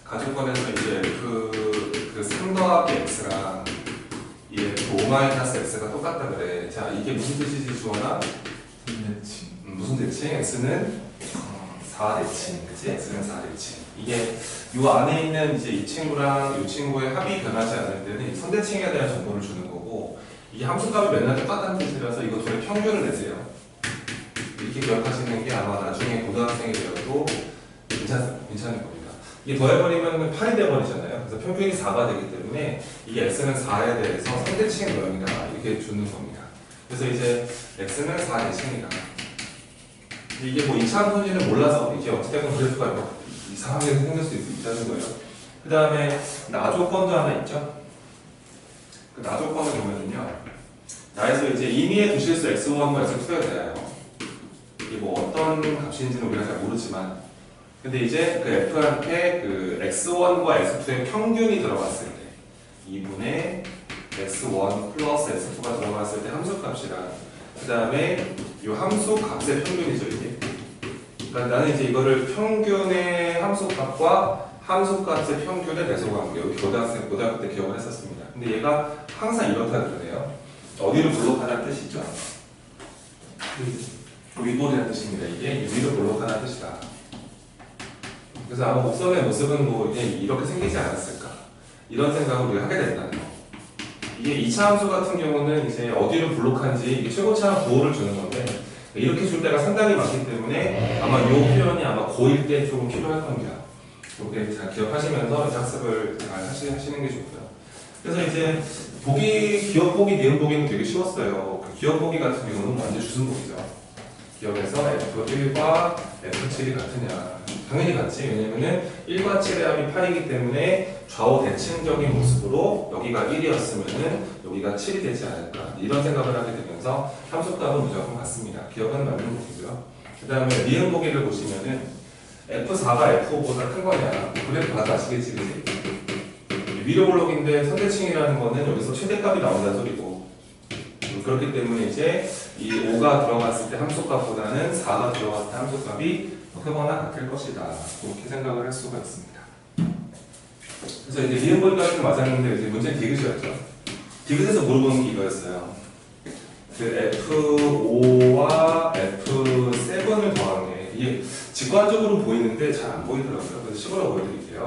가족권에서 이제 그 3 더하기 x랑 이 f5 마이너스 x가 똑같다 그래. 자, 이게 무슨 뜻이지, 주원아? 대칭. 무슨 대칭? x는 4대칭, 그치? x는 4대칭. 이게 요 안에 있는 이제 이 친구랑 이 친구의 합이 변하지 않을 때는 이 선대칭에 대한 정보를 주는 거고, 이게 함수값이 맨날 똑같다는 뜻이라서 이거 둘의 평균을 내세요. 이렇게 기억하시는 게 아마 나중에 고등학생이 되어도 괜찮을 겁니다. 이게 더해버리면 8이 돼버리잖아요. 그래서 평균이 4가 되기 때문에 이게 x는 4에 대해서 선대칭 모형이다 이렇게 주는 겁니다. 그래서 이제 x는 4대칭이다. 이게 뭐 2차 함수인지는 몰라서 이게 어떻게 보면 그래프가 뭐 이상하게 생길 수 있다는 거예요. 그 다음에 나조건도 하나 있죠. 그 나조건을 보면은요, 나에서 이제 임의의 두실수 x1과 x2가 돼요. 이게 뭐 어떤 값인지는 우리가 잘 모르지만, 근데 이제 그 f한테 그 x1과 x2의 평균이 들어갔을 때 2분의 x1 플러스 x2가 들어갔을 때 함수값이랑, 그 다음에 이 함수값의 평균이죠, 이게. 그러니까 나는 이제 이거를 평균의 함수값과 함수값의 평균의 배소관계, 여기 고등학교 때 기억을 했었습니다. 근데 얘가 항상 이렇다 그러네요. 어디를 블록하다는 뜻이죠? 위볼이라는 뜻입니다. 이게 위로 블록하다는 뜻이다. 그래서 아마 목선의 모습은 뭐 이렇게 생기지 않았을까, 이런 생각을 우리가 하게 된다는 거. 이게 2차 함수 같은 경우는 이제 어디로 블록한지 이게 최고차 구호를 주는 건데, 이렇게 줄 때가 상당히 많기 때문에 아마 이 표현이 아마 고1 때 조금 필요할 겁니다. 이렇게 잘 기억하시면서 이제 학습을 잘 하시는 게 좋고요. 그래서 이제 기억 보기, 니은 보기는 되게 쉬웠어요. 기억 보기 같은 경우는 완전 주승복이죠. 기억에서 F1과 F7이 같으냐? 당연히 같지. 왜냐면은 1과 7의 합이 8이기 때문에 좌우 대칭적인 모습으로 여기가 1이었으면은 여기가 7이 되지 않을까, 이런 생각을 하게 되면서 함수값은 무조건 같습니다. 기억은 맞는 거고요. 그 다음에 니은 보기를 보시면은 F4가 F5보다 큰 거냐? 그래프 봐도 아시겠지, 그치? 위로 블록인데 선대칭이라는 거는 여기서 최대값이 나온다는 소리고, 그렇기 때문에 이제 이 5가 들어갔을 때 함수값보다는 4가 들어갔을 때 함수값이 더 크거나 같을 것이다, 그렇게 생각을 할 수가 있습니다. 그래서 이제 니은 보기까지는 맞았는데 이제 문제는 디귿이었죠. 디귿에서 물어보는 게 이거였어요. 그 F5와 F7을 더한 게 이게 직관적으로 보이는데 잘 안 보이더라고요. 그래서 식으로 보여드릴게요.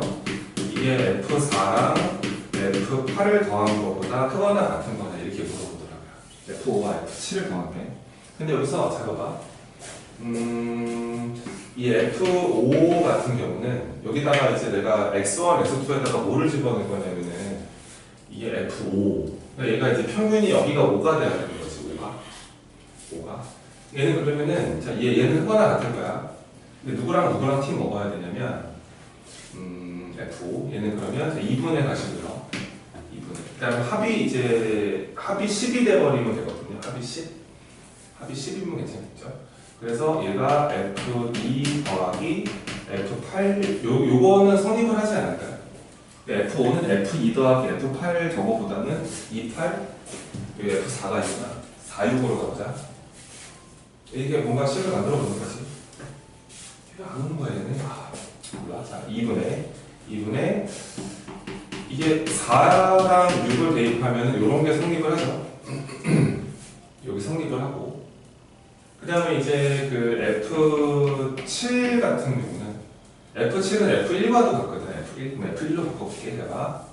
이게 F4랑 F8을 더한 것보다 크거나 같은 거냐 이렇게 물어보더라고요. F5와 F7을 더한 게. 근데 여기서 잘 봐봐. 이 F5 같은 경우는 여기다가 이제 내가 X1, X2에다가 뭐를 집어넣을 거냐면은 이게 F5. 그러니까 얘가 이제 평균이 여기가 5가 돼야 되는 거지, 5가. 얘는 그러면은, 자, 얘는 크거나 같을 거야. 근데 누구랑 팀 먹어야 되냐면, F5. 얘는 그러면 2분의 가시고요. 2분의. 그 다음에 합이 10이 돼버리면 되거든요. 합이 10. 합이 10이면 괜찮겠죠. 그래서 얘가 F2 더하기 F8, 요거는 성립을 하지 않을까요? F5는 F2 더하기 F8 저거보다는 28, 여기 F4가 있구나. 46으로 가보자. 이게 뭔가 식을 만들어 보는 거지. 왜 안 오는 거야, 얘는? 몰라. 자, 2분의 이게 4랑 6을 대입하면 이런 게 성립을 하죠. 여기 성립을 하고, 그 다음에 이제 그 F7 같은 경우는 F7은 F1과도 같거든. F1, F1로 바꿔볼게. 내가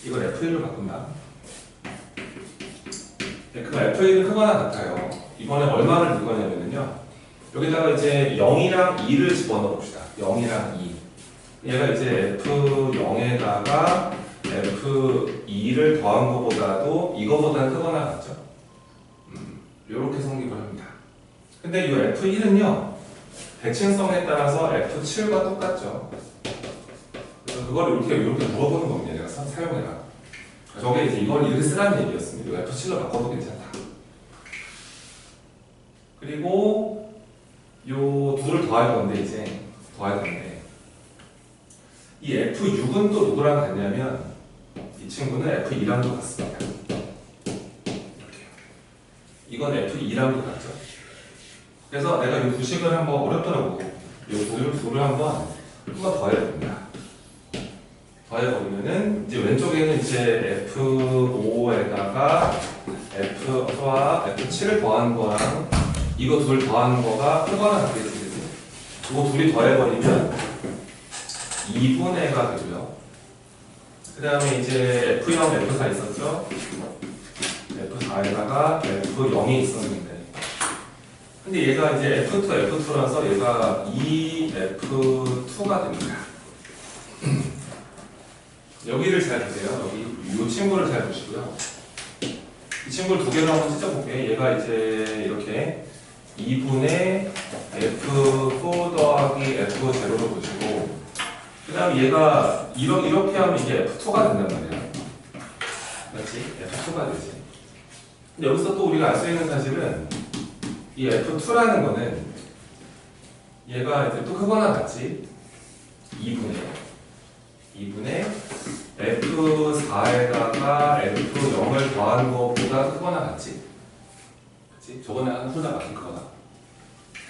이걸 F1로 바꾼다. 그 F1은 크거나 같아요. 이번에 얼마를 넣을 거냐면요, 여기다가 이제 0이랑 2를 집어넣어 봅시다. 0이랑 2. 얘가 이제 F0에다가 F2를 더한 것보다도 이거보다는 크거나 같죠. 이렇게 성립을 합니다. 근데 이 F1은요, 대칭성에 따라서 F7과 똑같죠. 그래서 그걸 이렇게 물어보는 겁니다. 내가 사용해라. 저게 이제 이걸 이렇게 쓰라는 얘기였습니다. 이거 F7로 바꿔도 괜찮다. 그리고 요 둘을 더할 건데, 이제 더할 건데, 이 F6은 또 누구랑 같냐면 이 친구는 F2랑도 같습니다. 이렇게요. 이건 F2랑도 같죠. 그래서 내가 이 구식을 한번 어렵더라고. 이 둘을 한번 더 해야 됩니다. 더해버리면은 이제 왼쪽에는 이제 F5에다가 F와 F7을 더한 거랑 이거 둘 더한 거가 크거나 같겠지, 그치? 이거 둘이 더해버리면 2분의가 되고요. 그 다음에 이제 F0, F4 있었죠? F4에다가 F0이 있었는데. 근데 얘가 이제 F2, F2라서 얘가 2F2가 됩니다. 여기를 잘 보세요. 여기 이 친구를 잘 보시고요. 이 친구를 두 개로 한번 찢어볼게요. 얘가 이제 이렇게 2분의 F4 더하기 F0로 보시고, 그 다음 얘가 이렇게 하면 이게 F2가 된단 말이야. 그렇지? F2가 되지. 근데 여기서 또 우리가 알 수 있는 사실은 이 F2라는 거는 얘가 이제 또 크거나 같지? 2분의 F4에다가 F0을 더한 것보다 크거나 같지? 그치? 저번에 한 둘 다 같은 크거나.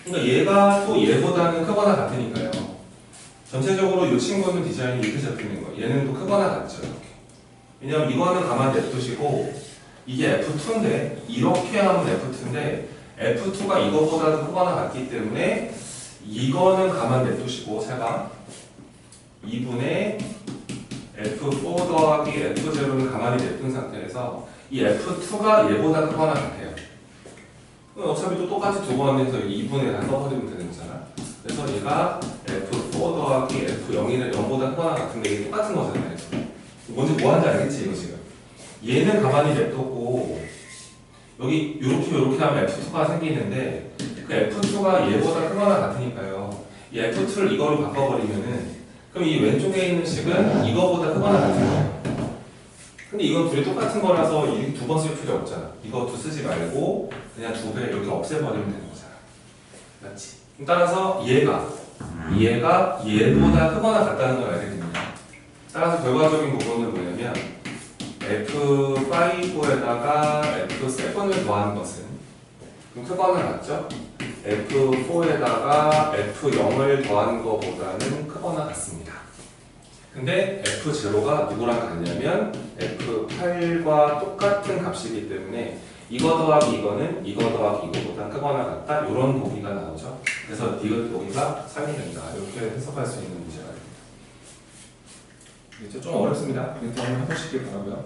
그러니까 얘가 또 얘보다는 크거나 같으니까요. 전체적으로 이 친구는 디자인이 이렇게 잡히는 거예요. 얘는 또 크거나 같죠, 이렇게. 왜냐면 이거는 가만 냅두시고 이게 F2인데 이렇게 하면 F2인데 F2가 이거보다 크거나 같기 때문에 이거는 가만 냅두시고 제가 2분의 F4 더하기 F0는 가만히 냅둔 상태에서 이 F2가 얘보다 크거나 같아요. 어차피 또 똑같이 두 번 해서 2분의 다 써버리면 되는 거잖아. 그래서 얘가 F4 더하기 F0이 0보다 크거나 같은데 이게 똑같은 거잖아요. 뭔지 뭐 하는지 알겠지 이거 지금. 얘는 가만히 냅뒀고 여기 요렇게 하면 F2가 생기는데 그 F2가 얘보다 크거나 같으니까요. 이 F2를 이거로 바꿔버리면은 그럼 이 왼쪽에 있는 식은 이거보다 크거나 같은 거예요. 근데 이건 둘이 똑같은 거라서 이 두 번 쓸 필요 없잖아. 이거 두 쓰지 말고 그냥 두 배 이렇게 없애버리면 되는 거잖아. 맞지? 따라서 얘가 얘보다 크거나 같다는 걸 알게 됩니다. 따라서 결과적인 부분은 뭐냐면 F5에다가 F7을 더한 것은 그럼 크거나 같죠? F4에다가 F0을 더한 것보다는 크거나 같습니다. 근데 F0가 누구랑 같냐면 F8과 똑같은 값이기 때문에 이거 더하기 이거는 이거 더하기 이거보다 크거나 같다 이런 보기가 나오죠. 그래서 디귿 보기가 3이 된다. 이렇게 해석할 수 있는 문제가 있습니다. 좀 어렵습니다. 이렇게 한번 해보시길 바라고요.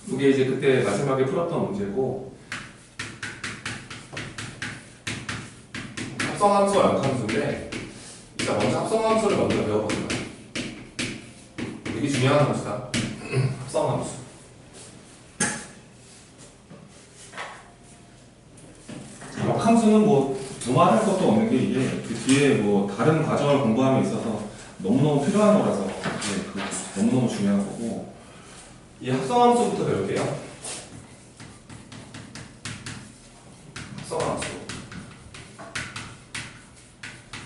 이게 이제 그때 마지막에 풀었던 문제고 합성함수와 역함수인데 일단 먼저 합성함수를 먼저 배워보는 거예요. 되게 중요한 함수다. 합성함수. 역함수는 뭐 두말할 것도 없는 게 이게 그 뒤에 뭐 다른 과정을 공부함에 있어서 너무너무 필요한 거라서 그 너무너무 중요한 거고 이 합성함수부터 배울게요. 합성함수.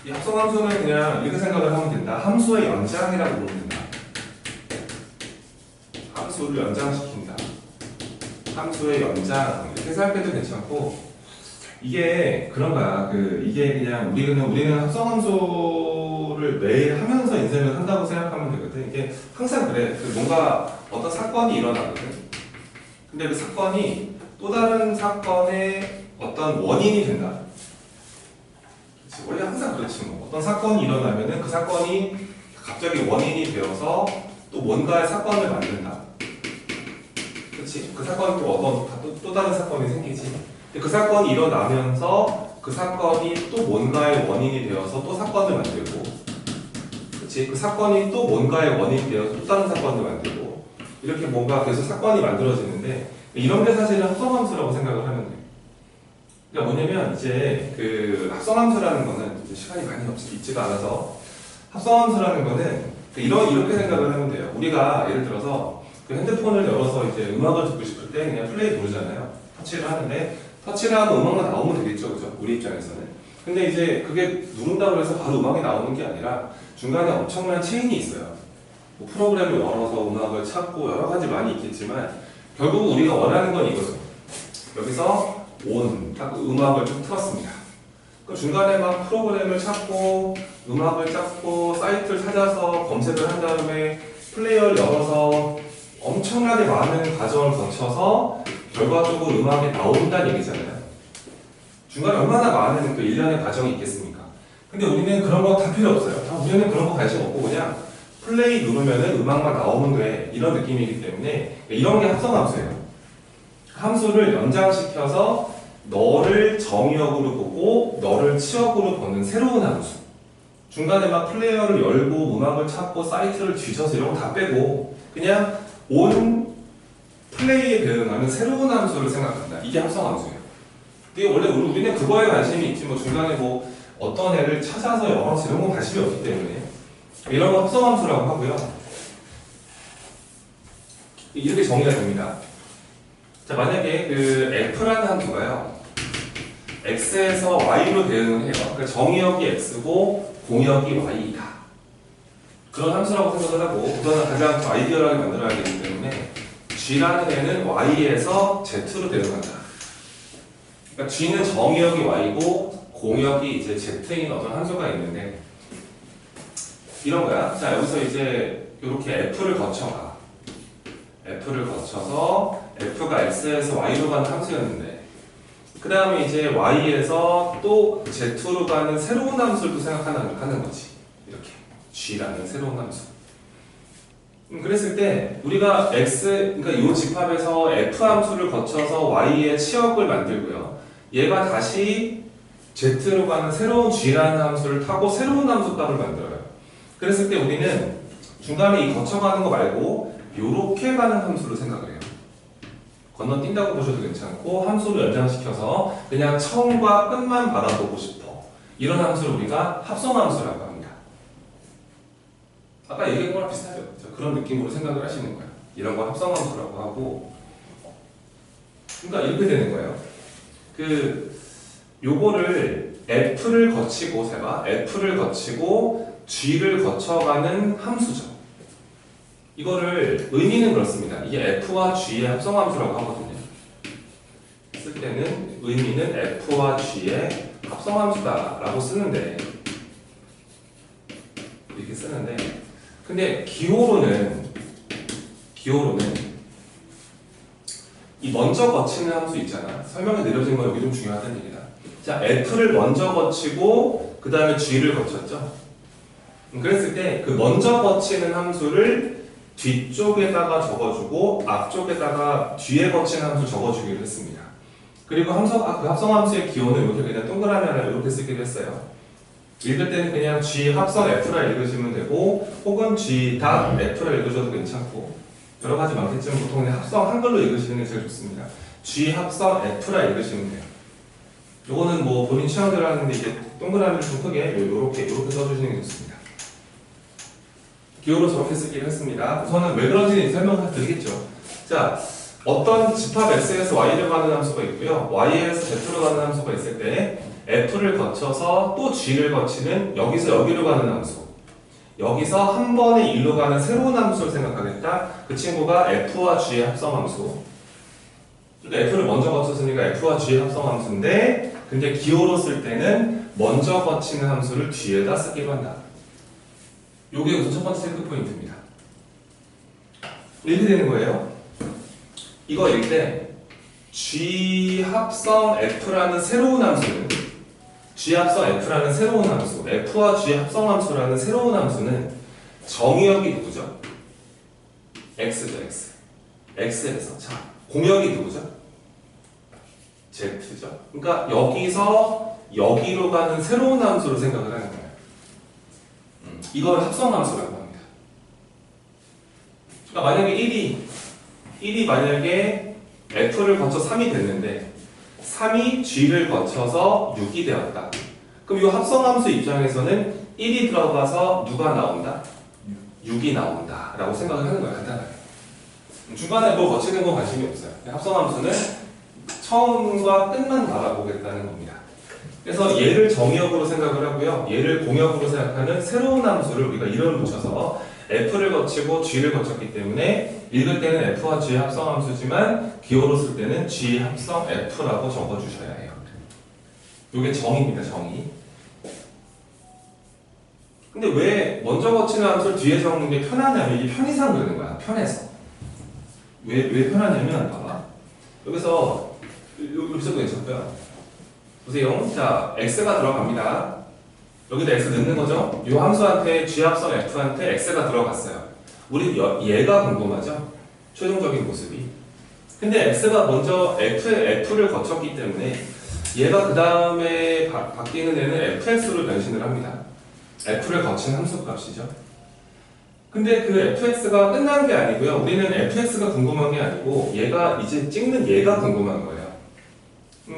이 합성함수는 그냥 이렇게 생각을 하면 된다. 함수의 연장이라고 보면 된다. 함수를 연장시킨다. 함수의 연장 이렇게 생각해도 괜찮고 이게 그런 거야. 이게 그냥 우리는 합성함수를 매일 하면서 인생을 한다고 생각하면 되거든. 이게 항상 그래. 뭔가 어떤 사건이 일어나거든. 근데 그 사건이 또 다른 사건의 어떤 원인이 된다. 그치? 원래 항상 그렇지 뭐. 어떤 사건이 일어나면은 그 사건이 갑자기 원인이 되어서 또 뭔가의 사건을 만든다. 그렇지? 그 사건이 또 다른 사건이 생기지. 그 사건이 일어나면서 그 사건이 또 뭔가의 원인이 되어서 또 사건을 만들고, 그렇지? 그 사건이 또 뭔가의 원인이 되어서 또 다른 사건을 만들고, 이렇게 뭔가 계속 사건이 만들어지는데 이런 게 사실은 합성함수라고 생각을 하면 돼. 그러니까 뭐냐면 이제 그 합성함수라는 거는 이제 시간이 많이 있지가 않아서 합성함수라는 거는 이렇게 생각을 하면 돼요. 우리가 예를 들어서 그 핸드폰을 열어서 이제 음악을 듣고 싶을 때 그냥 플레이 누르잖아요. 터치를 하는데 터치를 하면 음악만 나오면 되겠죠, 그죠? 우리 입장에서는. 근데 이제 그게 누른다고 해서 바로 음악이 나오는 게 아니라 중간에 엄청난 체인이 있어요. 뭐 프로그램을 열어서 음악을 찾고 여러 가지 많이 있겠지만 결국 우리가 원하는 건 이거죠. 여기서 딱 음악을 좀 틀었습니다. 그 중간에 막 프로그램을 찾고 음악을 찾고 사이트를 찾아서 검색을 한 다음에 플레이어를 열어서 엄청나게 많은 과정을 거쳐서 결과적으로 음악이 나온다는 얘기잖아요. 중간에 얼마나 많은 그 일련의 과정이 있겠습니까? 근데 우리는 그런 거 다 필요 없어요. 우리는 그런 거 관심 없고 그냥 플레이 누르면은 음악만 나오면 돼. 이런 느낌이기 때문에 이런 게 합성함수예요. 함수를 연장시켜서 너를 정의역으로 보고 너를 치역으로 보는 새로운 함수. 중간에 막 플레이어를 열고 음악을 찾고 사이트를 뒤져서 이런 거 다 빼고 그냥 온 플레이에 대응하는 새로운 함수를 생각한다. 이게 합성함수예요. 근데 원래 우리는 그거에 관심이 있지 뭐 중간에 뭐 어떤 애를 찾아서 열어서 이런 건 관심이 없기 때문에 이런 거 합성함수라고 하고요. 이렇게 정의가 됩니다. 자, 만약에 그 f라는 함수가요. x에서 y로 대응을 해요. 그러니까 정의역이 x고 공역이 y이다. 그런 함수라고 생각을 하고 우선은 가장 좀 아이디어하게 만들어야 되기 때문에 g라는 애는 y에서 z로 대응한다. 그러니까 g는 정의역이 y고 공역이 이제 z인 어떤 함수가 있는데 이런 거야. 자, 여기서 이제 이렇게 f를 거쳐가. f를 거쳐서 f가 x에서 y로 가는 함수였는데 그 다음에 이제 y에서 또 z로 가는 새로운 함수를 또 생각하는 거지. 이렇게 g라는 새로운 함수. 그랬을 때 우리가 그러니까 이 집합에서 f 함수를 거쳐서 y의 치역을 만들고요. 얘가 다시 z로 가는 새로운 g라는 함수를 타고 새로운 함수 값을 만들어요. 그랬을 때 우리는 중간에 이 거쳐가는 거 말고 요렇게 가는 함수를 생각을 해요. 건너뛴다고 보셔도 괜찮고 함수를 연장시켜서 그냥 처음과 끝만 받아보고 싶어. 이런 함수를 우리가 합성함수라고 합니다. 아까 얘기한 거랑 비슷하죠? 그런 느낌으로 생각을 하시는 거예요. 이런 거 합성함수라고 하고 그러니까 이렇게 되는 거예요. 요거를 f를 거치고 f를 거치고 g를 거쳐가는 함수죠. 이거를 의미는 그렇습니다. 이게 f와 g의 합성함수라고 하거든요. 쓸 때는 의미는 f와 g의 합성함수다라고 쓰는데 이렇게 쓰는데 근데 기호로는 이 먼저 거치는 함수 있잖아. 설명에 내려진 건 여기 좀 중요하다는 얘기다. 자, f를 먼저 거치고 그 다음에 g를 거쳤죠. 그랬을 때 그 먼저 거치는 함수를 뒤쪽에다가 적어주고 앞쪽에다가 뒤에 거치는 함수 적어주기로 했습니다. 그리고 그 합성함수의 기호는 이렇게 그냥 동그라미 하나 이렇게 쓰기로 했어요. 읽을 때는 그냥 g 합성 f라 읽으시면 되고 혹은 g 닷 f라 읽으셔도 괜찮고 여러 가지 많겠지만 보통 그냥 합성 한글로 읽으시는 게 제일 좋습니다. g 합성 f라 읽으시면 돼요. 요거는 뭐 본인 취향대로 하는데 이게 동그라미를 좀 크게 요렇게 써주시는 게 좋습니다. 기호로 저렇게 쓰기로 했습니다. 우선은 왜 그런지 설명을 드리겠죠. 자, 어떤 집합 x에서 y로 가는 함수가 있고요. y에서 z로 가는 함수가 있을 때 f를 거쳐서 또 g를 거치는 여기서 여기로 가는 함수. 여기서 한 번에 일로 가는 새로운 함수를 생각하겠다. 그 친구가 f와 g의 합성함수. 그러니까 f를 먼저 거쳤으니까 f와 g의 합성함수인데 근데 기호로 쓸 때는 먼저 거치는 함수를 뒤에다 쓰기로 한다. 요게 우선 첫 번째 체크 포인트입니다. 이렇게 되는 거예요. 이거 읽을 때 g 합성 f라는 새로운 함수는 g 합성 f라는 새로운 함수, f와 g 합성 함수라는 새로운 함수는 정의역이 누구죠? x죠, x. x에서 자 공역이 누구죠? z죠. 그러니까 여기서 여기로 가는 새로운 함수를 생각을 하는 거예요. 이걸 합성함수라고 합니다. 그러니까 만약에 1이 만약에 f를 거쳐 3이 됐는데 3이 g를 거쳐서 6이 되었다. 그럼 이 합성함수 입장에서는 1이 들어가서 누가 나온다? 6이 나온다 라고 생각을 하는 거예요. 간단하게. 중간에 뭐 거치는 건 관심이 없어요. 합성함수는 처음과 끝만 바라보겠다는 겁니다. 그래서 얘를 정의역으로 생각을 하고요. 얘를 공역으로 생각하는 새로운 함수를 우리가 이름을 붙여서 f를 거치고 g를 거쳤기 때문에 읽을 때는 f와 g의 합성함수지만 기호로 쓸 때는 g 합성 f라고 적어주셔야 해요. 이게 정의입니다. 정의. 근데 왜 먼저 거치는 함수를 뒤에 적는 게 편하냐면 이게 편의상 그러는 거야. 편해서. 왜 편하냐면 봐봐. 여기서 여기서 괜찮고요. 보세요. 자, x가 들어갑니다. 여기다 x 넣는 거죠. 이 함수한테 g합성 f한테 x가 들어갔어요. 우리 얘가 궁금하죠. 최종적인 모습이. 근데 x가 먼저 f를 거쳤기 때문에 얘가 그 다음에 바뀌는 애는 fx로 변신을 합니다. f를 거친 함수 값이죠. 근데 그 fx가 끝난 게 아니고요. 우리는 fx가 궁금한 게 아니고 얘가 이제 찍는 얘가 궁금한 거예요.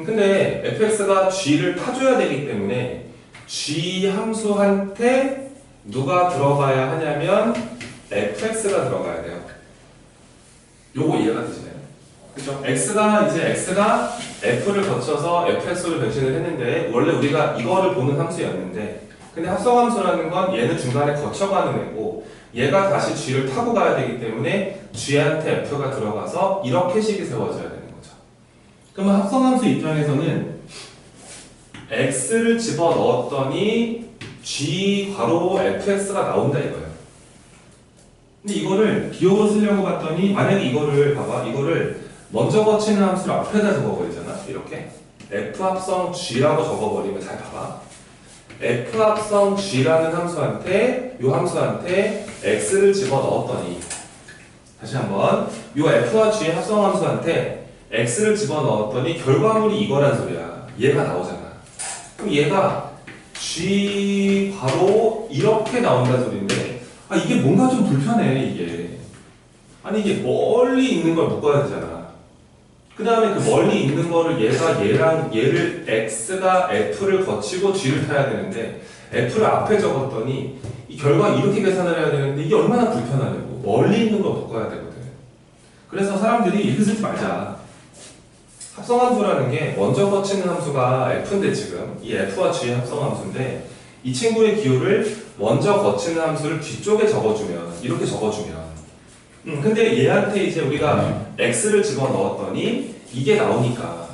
근데 fx가 g를 타줘야 되기 때문에 g 함수한테 누가 들어가야 하냐면 fx가 들어가야 돼요. 요거 이해가 되시나요? 그죠? x가 f를 거쳐서 fx로 변신을 했는데 원래 우리가 이거를 보는 함수였는데 근데 합성함수라는 건 얘는 중간에 거쳐가는 애고 얘가 다시 g를 타고 가야 되기 때문에 g한테 f가 들어가서 이렇게 식이 세워져야 되는 거죠. 그러면 합성함수 입장에서는 x를 집어넣었더니 g 괄호 fx가 나온다 이거예요. 근데 이거를 기호로 쓰려고 봤더니 만약에 이거를 봐봐. 이거를 먼저 거치는 함수를 앞에다 적어버리잖아. 이렇게 f 합성 g라고 적어버리면 잘 봐봐. f 합성 g라는 함수한테 요 함수한테 x를 집어넣었더니 다시 한번 요 f와 g의 합성 함수한테 x를 집어넣었더니 결과물이 이거란 소리야. 얘가 나오잖아. 그럼 얘가 g 괄호 이렇게 나온다는 소리인데 이게 뭔가 좀 불편해 이게. 아니 이게 멀리 있는 걸 묶어야 되잖아. 그 다음에 그 멀리 있는 거를 얘를 x가 f를 거치고 g를 타야 되는데 f를 앞에 적었더니 이 결과 이렇게 계산을 해야 되는데 이게 얼마나 불편하냐고. 멀리 있는 거 묶어야 되거든. 그래서 사람들이 이렇게 쓰지 말자. 합성함수라는 게 먼저 거치는 함수가 f인데 지금 이 f와 g의 합성함수인데 이 친구의 기호를 먼저 거치는 함수를 뒤쪽에 적어주면 이렇게 적어주면 근데 얘한테 이제 우리가 x를 집어넣었더니 이게 나오니까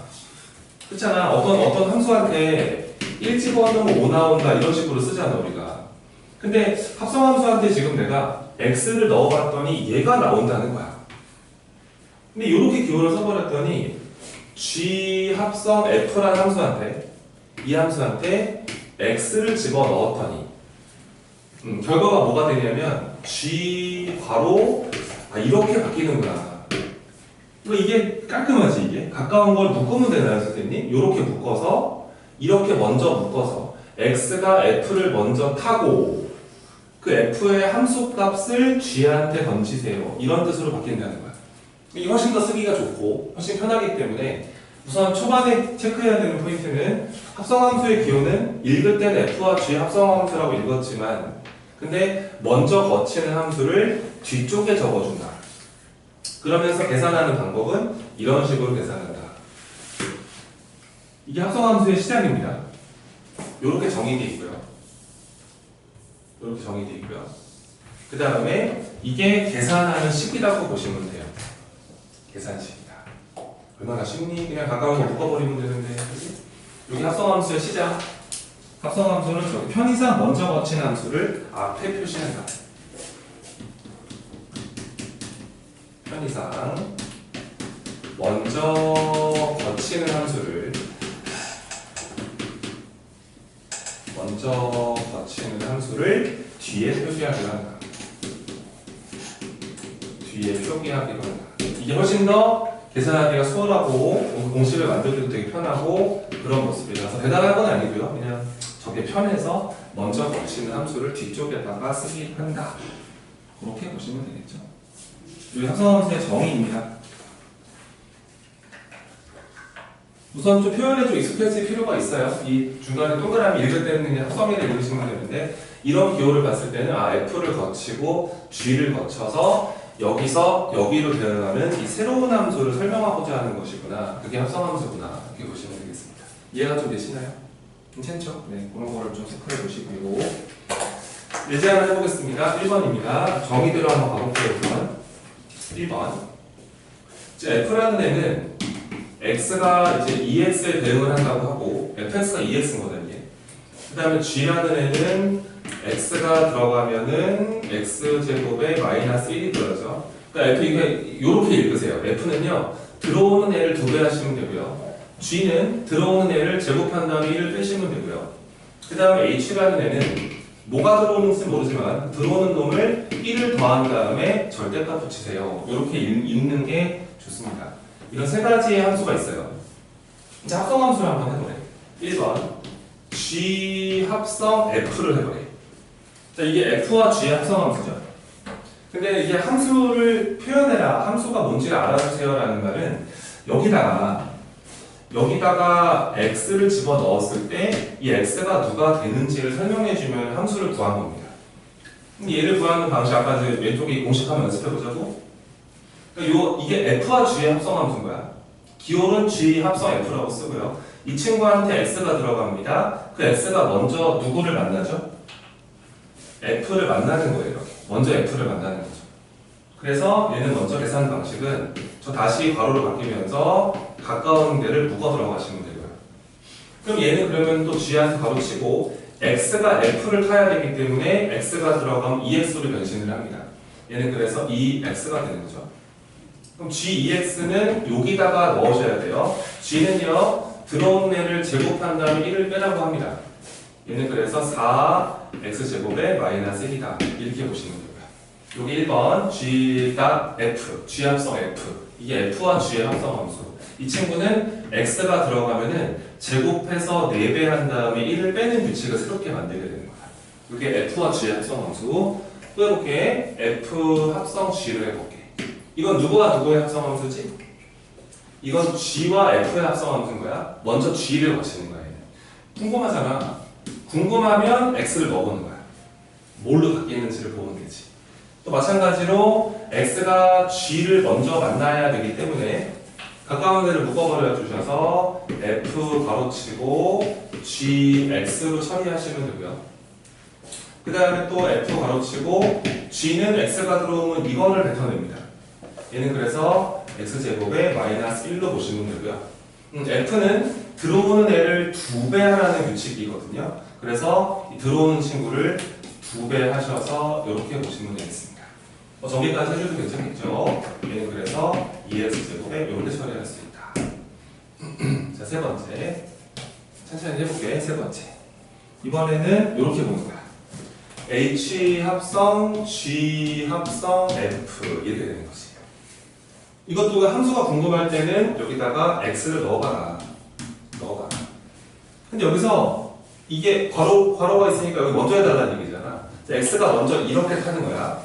그렇잖아. 어떤 함수한테 1 집어넣으면 5 나온다 이런 식으로 쓰잖아 우리가. 근데 합성함수한테 지금 내가 x를 넣어봤더니 얘가 나온다는 거야. 근데 이렇게 기호를 써버렸더니 g 합성 f라는 함수한테 이 함수한테 x를 집어넣었더니 결과가 뭐가 되냐면 g 괄호 이렇게 바뀌는구나. 이게 깔끔하지 이게? 가까운 걸 묶으면 되나요 선생님? 이렇게 묶어서 이렇게 먼저 묶어서 x가 f를 먼저 타고 그 f의 함수값을 g한테 던지세요. 이런 뜻으로 바뀐다는 거야. 이게 훨씬 더 쓰기가 좋고 훨씬 편하기 때문에 우선 초반에 체크해야 되는 포인트는 합성함수의 기호는 읽을 때는 f와 g 합성함수라고 읽었지만 근데 먼저 거치는 함수를 뒤쪽에 적어준다. 그러면서 계산하는 방법은 이런 식으로 계산한다. 이게 합성함수의 시작입니다. 이렇게 정의되어 있고요. 이렇게 정의되어 있고요. 그 다음에 이게 계산하는 식이라고 보시면 돼요. 계산식이다. 얼마나 쉽니? 그냥 가까운 거 묶어버리면 되는데. 그치? 여기 합성함수의 시작. 합성함수는 저기 편의상 먼저 거치는 함수를 앞에 표시한다. 편의상 먼저 거치는 함수를 뒤에 표기하기로 한다. 뒤에 표기하기로 한다. 이게 훨씬 더 계산하기가 수월하고 공식을 만들기도 되게 편하고 그런 모습이라서 대단한 건 아니고요. 그냥 저게 편해서 먼저 거치는 함수를 뒤쪽에다가 쓰기 한다. 그렇게 보시면 되겠죠. 이 합성함수의 정의입니다. 우선 좀 표현에 좀 익숙해질 필요가 있어요. 이 중간에 동그라미 읽을 때는 그냥 합성이라 읽으시면 되는데 이런 기호를 봤을 때는 f를 거치고 g를 거쳐서 여기서 여기로 되어가는 이 새로운 함수를 설명하고자 하는 것이구나. 그게 합성함수구나. 이렇게 보시면 되겠습니다. 이해가 좀 되시나요? 괜찮죠? 네, 그런 거를 좀 체크해 보시고요. 예제 하나 해보겠습니다. 1번입니다. 정의대로 한번 가볼게요. 1번. f라는 애는 x가 이제 2x에 대응을 한다고 하고 fx가 2x인 거다 이게. 그 다음에 g라는 애는 x가 들어가면은 x제곱에 마이너스 1이 들어가죠. 그러니까 f 이게 요렇게 읽으세요. f는요 들어오는 애를 2배 하시면 되고요. g는 들어오는 애를 제곱한 다음에 1을 빼시면 되고요. 그 다음에 h라는 애는 뭐가 들어오는지 모르지만 들어오는 놈을 1을 더한 다음에 절대값 붙이세요. 이렇게 읽는 게 좋습니다. 이런 세 가지의 함수가 있어요. 이제 합성함수를 한번 해보래. 1번 g 합성 f를 해보래. 자, 이게 f와 g의 합성함수죠. 근데 이게 함수를 표현해라, 함수가 뭔지를 알아주세요 라는 말은 여기다가 x를 집어넣었을 때 이 x가 누가 되는지를 설명해주면 함수를 구한 겁니다. 얘를 구하는 방식 아까 왼쪽에 공식 한번 연습해보자고. 그러니까 이게 f와 g의 합성함수인 거야. 기호는 g 합성 f라고 쓰고요. 이 친구한테 x가 들어갑니다. 그 x가 먼저 누구를 만나죠? f를 만나는 거예요. 먼저 f를 만나는 거죠. 그래서 얘는 먼저 계산 방식은 저 다시 괄호로 바뀌면서 가까운 데를 묶어 들어가시면 되고요. 그럼 얘는 그러면 또 g한테 가로치고 x가 f를 타야 되기 때문에 x가 들어가면 ex로 변신을 합니다. 얘는 그래서 2x가 되는 거죠. 그럼 g2x는 여기다가 넣어줘야 돼요. g는요 들어온 애를 제곱한 다음에 1을 빼라고 합니다. 얘는 그래서 4x제곱에 마이너스 1이다 이렇게 보시면 되고요. 여기 1번 g.f, g 합성 f. 이게 f와 g의 합성함수. 이 친구는 x가 들어가면은 제곱해서 4배 한 다음에 1을 빼는 규칙을 새롭게 만들게 되는 거야. 이게 f와 g의 합성함수. 또 이렇게 f 합성 g를 해볼게. 이건 누구와 누구의 합성함수지? 이건 g와 f의 합성함수인 거야. 먼저 g를 거치는 거야. 궁금하잖아. 궁금하면 x를 넣어보는 거야. 뭘로 바뀌는지를 보면 되지. 또 마찬가지로 x가 g를 먼저 만나야 되기 때문에 가까운 데를 묶어버려 주셔서 f 가로치고 gx로 처리하시면 되고요. 그 다음에 또 f 가로치고 g는 x가 들어오면 이거를 뱉어냅니다. 얘는 그래서 x제곱에 마이너스 1로 보시면 되고요. f는 들어오는 애를 2배 하라는 규칙이거든요. 그래서 들어오는 친구를 2배 하셔서 이렇게 보시면 되겠습니다. 저기까지 해줘도 괜찮겠죠? 얘는 그래서 2x제곱에 이렇게 처리할 수 있다. 자, 세 번째. 천천히 해볼게. 세 번째. 이번에는 이렇게 보는 거야. h 합성, g 합성, f 이렇게 되는 거지. 이것도 함수가 궁금할 때는 여기다가 x를 넣어봐라. 근데 여기서 이게 괄호가 있으니까 여기 먼저 해달라는 얘기잖아. x가 먼저 이렇게 타는 거야.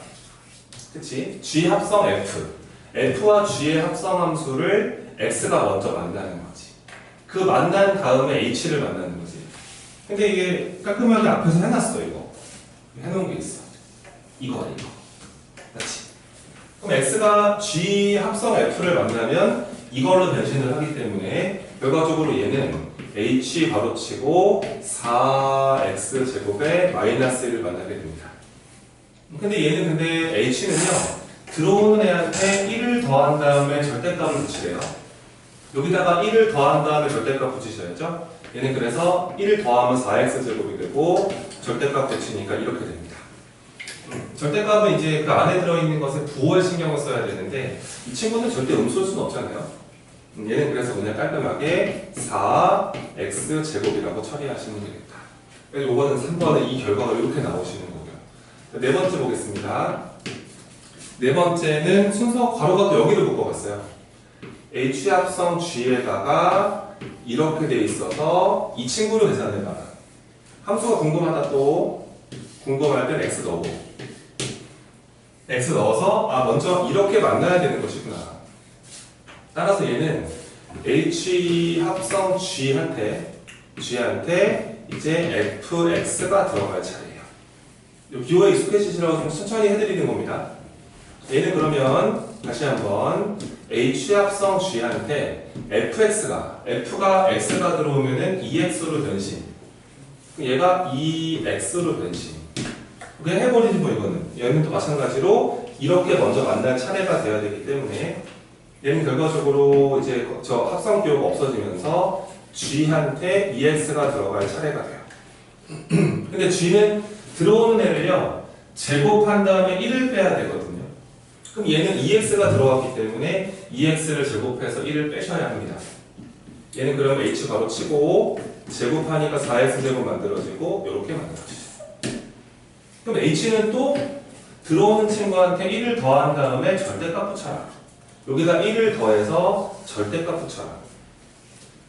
그치? g 합성 f. f와 g의 합성함수를 x가 먼저 만나는 거지. 그 만난 다음에 h를 만나는 거지. 근데 이게 깔끔하게 앞에서 해놨어, 이거. 해놓은 게 있어. 이거. 그렇지? 그럼 x가 g 합성 f를 만나면 이걸로 변신을 하기 때문에 결과적으로 얘는 h 바로치고 4x제곱에 마이너스 1을 만나게 됩니다. 근데 얘는 h는요 들어오는 애한테 1을 더한 다음에 절대값을 붙이래요. 여기다가 1을 더한 다음에 절대값 붙이셔야죠. 얘는 그래서 1을 더하면 4x제곱이 되고 절대값 붙이니까 이렇게 됩니다. 절대값은 이제 그 안에 들어있는 것에 부호에 신경을 써야 되는데 이 친구는 절대 음수일 수는 없잖아요. 얘는 그래서 그냥 깔끔하게 4x제곱이라고 처리하시면 되겠다. 그래서 이거는 3번에 이 결과가 이렇게 나오시는 거고요. 네 번째 보겠습니다. 네 번째는 순서 괄호가 또 여기로 묶어봤어요. h 합성 g에다가 이렇게 돼 있어서 이 친구를 계산해봐라. 함수가 궁금하다 또 궁금할 땐 x 넣고 x 넣어서 먼저 이렇게 만나야 되는 것이구나. 따라서 얘는 h 합성 g한테 이제 fx가 들어갈 차례예요. 기호에 익숙해지시라고 좀 천천히 해드리는 겁니다. 얘는 그러면 다시 한번 h 합성 g한테 f가 x가 들어오면은 2x로 변신. 얘가 2x로 변신. 그냥 해버리지 뭐 이거는. 얘는 또 마찬가지로 이렇게 먼저 만날 차례가 되어야 되기 때문에 얘는 결과적으로 이제 저 합성 기호가 없어지면서 g한테 2x가 들어갈 차례가 돼요. 근데 g는 들어오는 애를요 제곱한 다음에 1을 빼야 되거든요. 그럼 얘는 2x가 들어왔기 때문에 2x를 제곱해서 1을 빼셔야 합니다. 얘는 그러면 h 바로 치고 제곱하니까 4x 제곱 만들어지고 이렇게 만들어지죠. 그럼 h는 또 들어오는 친구한테 1을 더한 다음에 절대값 붙여라. 여기다 1을 더해서 절대값 붙여라.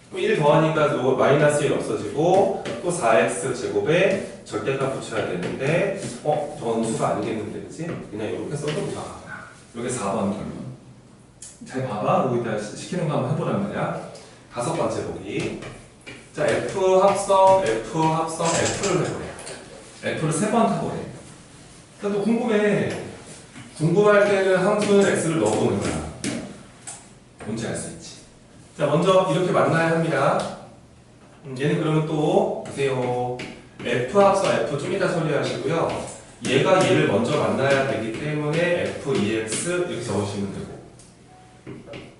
그럼 1 더하니까 요거 마이너스 1 없어지고 또 4x 제곱에 절대값 붙여야 되는데 저건 수가 아니겠는데 그치? 그냥 이렇게 써도 무방하구나. 이게 4번 결론. 잘 봐봐. 여기다 시키는 거 한번 해보란 말이야. 다섯 번째 보기. 자, F 합성, F 합성, F를 해보래. F를 3번 타보래. 나도 궁금해. 궁금할 때는 함수는 X를 넣어보는 거야. 뭔지 알 수 있지. 자, 먼저 이렇게 만나야 합니다. 얘는 그러면 또 보세요. F 합성 F 좀 이따 처리하시고요. 얘가 얘를 먼저 만나야 되기 때문에 F2X 이렇게 적으시면 되고.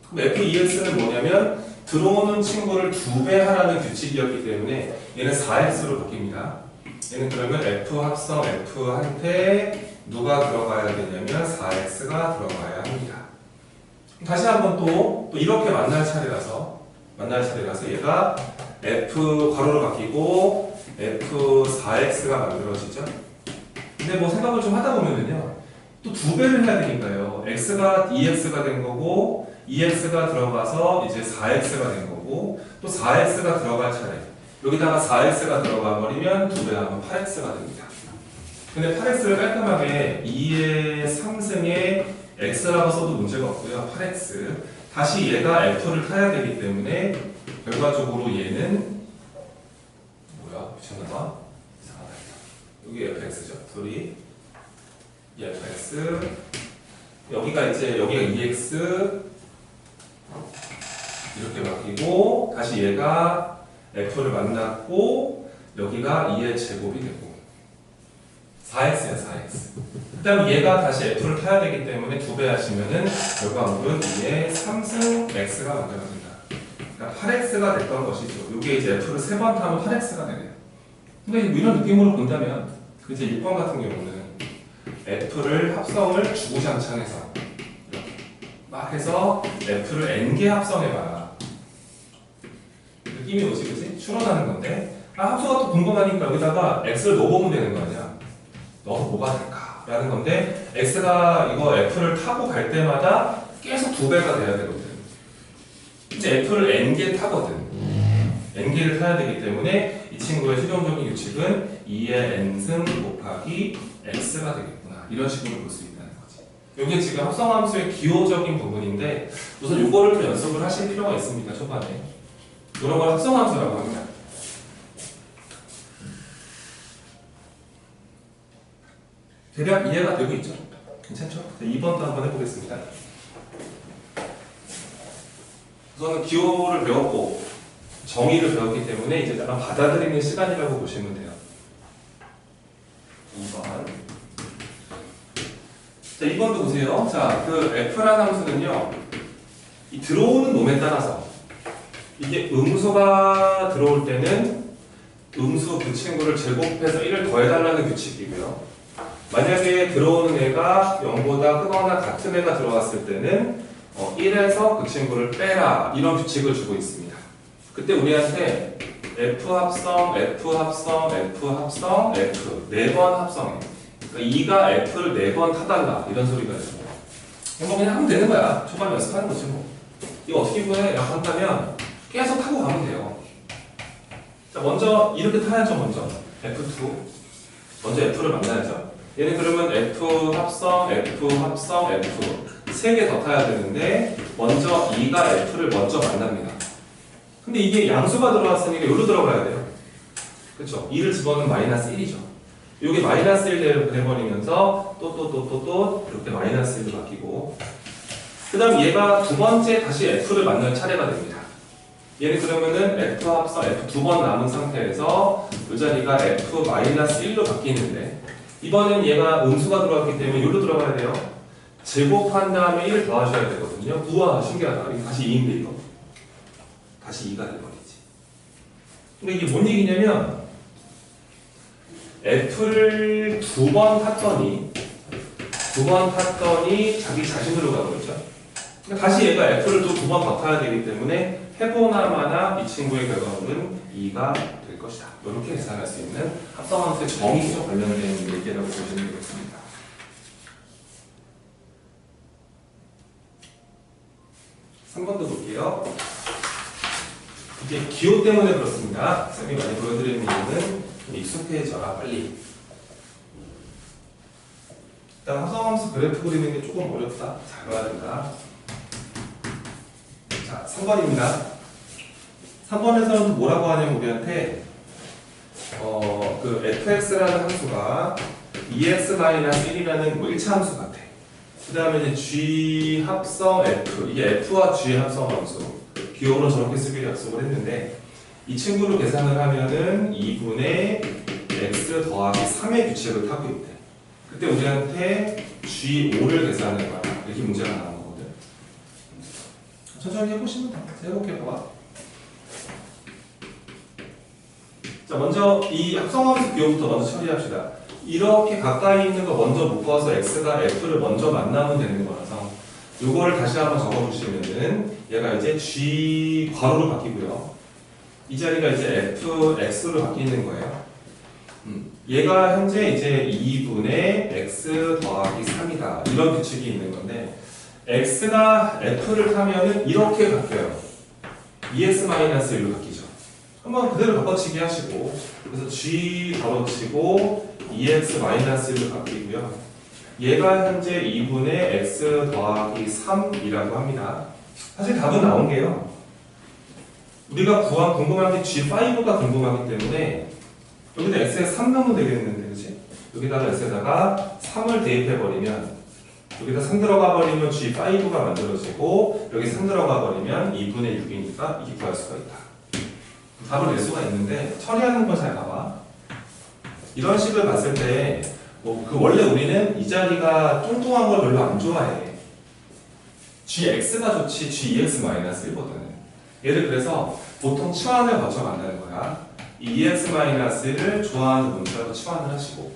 그럼 F2X는 뭐냐면 들어오는 친구를 2배 하라는 규칙이었기 때문에 얘는 4X로 바뀝니다. 얘는 그러면 F 합성 F한테 누가 들어가야 되냐면 4X가 들어가야 합니다. 다시 한번 또 이렇게 만날 차례라서 얘가 F 괄호로 바뀌고 F4X가 만들어지죠. 근데 뭐 생각을 좀 하다 보면은요, 또 2배를 해야 되니까요. X가 2X가 된 거고, 2X가 들어가서 이제 4X가 된 거고, 또 4X가 들어갈 차례. 여기다가 4X가 들어가 버리면 2배 하면 8X가 됩니다. 근데 8X를 깔끔하게 2의 3승에 X라고 써도 문제가 없고요. 8X. 다시 얘가 F를 타야 되기 때문에 결과적으로 얘는 뭐야? 미쳤나봐. 여기 fx죠. 둘이 이 fx 여기가 이제 여기가 2x 이렇게 바뀌고 다시 얘가 f를 만났고 여기가 2의 제곱이 되고 4x야 4x. 그다음 얘가 다시 f를 타야 되기 때문에 2배 하시면은 결과물은 2의 3승 x가 만들어집니다. 그러니까 8x가 됐던 것이죠. 이게 이제 f를 3번 타면 8x가 되네요. 근데 이런 느낌으로 본다면 이제 6번 같은 경우는 F를 합성을 주구장창해서 막 해서 F를 N개 합성해봐라. 느낌이 오지, 그치? 추론하는 건데 함수가 또 궁금하니까 여기다가 X를 넣어보면 되는 거 아니야? 넣어서 뭐가 될까? 라는 건데 X가 이거 F를 타고 갈 때마다 계속 2배가 돼야 되거든. 이제 F를 N개 타거든. N개를 타야 되기 때문에 이 친구의 최종적인 규칙은 2의 n승 곱하기 x가 되겠구나. 이런 식으로 볼 수 있다는 거지. 이게 지금 합성함수의 기호적인 부분인데 우선 이거를 좀 연습을 하실 필요가 있습니다. 초반에. 이런 걸 합성함수라고 합니다. 대략 이해가 되고 있죠? 괜찮죠? 2번도 한번 해보겠습니다. 우선은 기호를 배웠고 정의를 배웠기 때문에 이제 약간 받아들이는 시간이라고 보시면 돼요. 2번. 자, 2번도 보세요. 자, 그 F라는 함수는요, 이 들어오는 놈에 따라서 이게 음수가 들어올 때는 음수 그 친구를 제곱해서 1을 더해달라는 규칙이고요. 만약에 들어오는 애가 0보다 크거나 같은 애가 들어왔을 때는 1에서 그 친구를 빼라. 이런 규칙을 주고 있습니다. 그때 우리한테 F 합성, F 합성, F 합성, F 4번 합성해. 그러니까 2가 F를 4번 타달라 이런 소리가 있어요. 뭐 그냥 하면 되는 거야. 초반 연습하는 거지 뭐. 이거 어떻게 구해? 라고 한다면 계속 타고 가면 돼요. 자, 먼저 이렇게 타야죠. 먼저 F2 먼저 F를 만나야죠. 얘는 그러면 F 합성, F 합성, F 3개 더 타야 되는데 먼저 2가 F를 먼저 만납니다. 근데 이게 양수가 들어왔으니까 여기로 들어가야 돼요. 그쵸? 2를 집어넣으면 마이너스 1이죠. 이게 마이너스 1 돼버리면서 또 이렇게 마이너스 1로 바뀌고 그 다음 얘가 두 번째 다시 F를 만날 차례가 됩니다. 얘는 그러면은 F 합성 F 2번 남은 상태에서 이 자리가 F 마이너스 1로 바뀌는데 이번엔 얘가 음수가 들어왔기 때문에 여기로 들어가야 돼요. 제곱한 다음에 1을 더하셔야 되거든요. 우와 신기하다. 이거 다시 2인데 이거 다시 2가 돼버리지. 근데 이게 뭔 얘기냐면 F를 두 번 탔더니 자기 자신으로 가버리죠. 다시 얘가 F를 또 두 번 더 타야 되기 때문에 해보나마나 이 친구의 결과물은 2가 될 것이다. 이렇게 계산할 수 있는 합성함수의 정의적 관련된 얘기라고 보시면 되겠습니다. 3번도 볼게요. 이게 기호 때문에 그렇습니다. 쌤이 많이 보여드리는 이유는 좀 익숙해져라 빨리. 일단 합성함수 그래프 그리는 게 조금 어렵다. 잘 봐야 된다. 자, 3번입니다. 3번에서는 뭐라고 하냐면 우리한테 그 fx라는 함수가 2x-1이라는 뭐 1차 함수 같아. 그 다음에 이제 g 합성 f, 이게 f와 g의 합성 함수. 기호로 저렇게 쓰기로 약속을 했는데 이 친구를 계산을 하면은 2분의 x 더하기 3의 규칙을 타고 있대. 그때 우리한테 g5를 계산하는 거야. 이렇게 문제가 나온 거거든. 천천히 해보시면 돼. 해볼게 봐봐. 자, 먼저 이 합성함수 기호부터 먼저 처리합시다. 이렇게 가까이 있는 거 먼저 묶어서 x가 f를 먼저 만나면 되는 거라서 요거를 다시 한번 적어주시면은 얘가 이제 g 괄호로 바뀌고요. 이 자리가 이제 f, x로 바뀌는 거예요. 얘가 현재 이제 2분의 x 더하기 3이다. 이런 규칙이 있는 건데 x가 f를 타면은 이렇게 바뀌어요. 2x-1로 바뀌죠. 한번 그대로 바꿔치기 하시고 그래서 g 괄호치고 2x-1로 바뀌고요. 얘가 현재 2분의 x 더하기 3이라고 합니다. 사실 답은 나온 게요. 우리가 궁금한 게 G5가 궁금하기 때문에 여기다 x에 3 넣으면 되겠는데, 그치? 여기다가 x에다가 3을 대입해버리면 여기다 3 들어가 버리면 G5가 만들어지고 여기 3 들어가 버리면 2분의 6이니까 이게 구할 수가 있다. 답을 낼 수가 있는데 처리하는 걸 잘 봐봐. 이런 식을 봤을 때 원래 우리는 이 자리가 뚱뚱한 걸 별로 안 좋아해. gx가 좋지 g2x-1거든. 얘를 그래서 보통 치환을 거쳐 간다는 거야. 이 2x-를 좋아하는 문자로 치환을 하시고,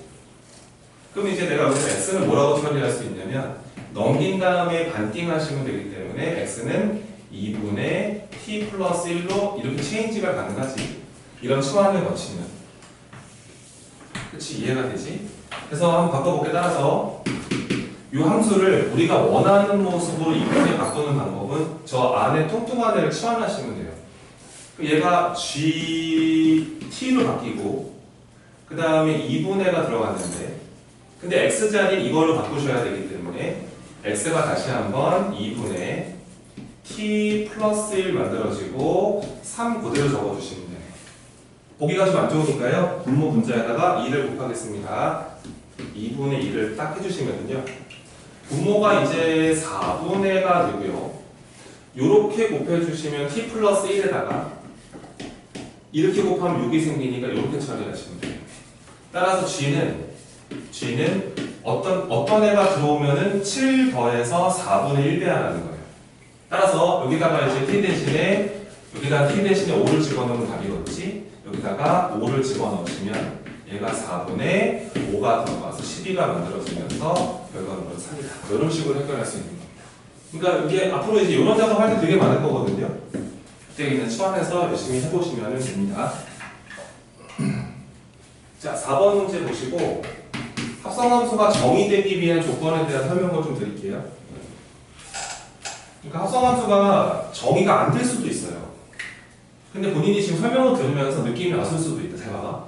그럼 이제 내가 여기서 x는 뭐라고 처리할 수 있냐면 넘긴 다음에 반띵하시면 되기 때문에 x는 2분의 t 플러스 1로 이렇게 체인지가 가능하지. 이런 치환을 거치면. 그치? 이해가 되지? 그래서 한번 바꿔볼게. 따라서 이 함수를 우리가 원하는 모습으로 이렇게 바꾸는 방법은 저 안에 뚱뚱한 애를 치환하시면 돼요. 얘가 gt로 바뀌고 그 다음에 2분의가 들어갔는데 근데 x자리 이걸로 바꾸셔야 되기 때문에 x가 다시 한번 2분의 t 플러스 1 만들어지고 3 그대로 적어주시면 돼요. 보기가 좀 안 좋으니까요. 분모 분자에다가 2를 곱하겠습니다. 2분의 2를 딱 해주시면요. 분모가 이제 4분의가 되고요. 요렇게 곱해주시면 t 플러스 1에다가 이렇게 곱하면 6이 생기니까 이렇게 처리하시면 돼요. 따라서 g는 어떤 애가 들어오면은 7 더해서 4분의 1 배하라는 거예요. 따라서 여기다가 이제 t 대신에 5를 집어넣으면 답이겠지. 여기다가 5를 집어넣으시면 얘가 4분의 5가 들어가서 12가 만들어지면서 결과물은 3이다. 이런 식으로 해결할 수 있는 겁니다. 그러니까 이게 앞으로 이제 이런 작업 할 때 되게 많을 거거든요. 그때 있는 치환해서 열심히 해보시면 됩니다. 자, 4번 문제 보시고 합성함수가 정의되기 위한 조건에 대한 설명을 좀 드릴게요. 그러니까 합성함수가 정의가 안 될 수도 있어요. 근데 본인이 지금 설명을 들으면서 느낌이 왔을 수도 있다. 잘 봐봐.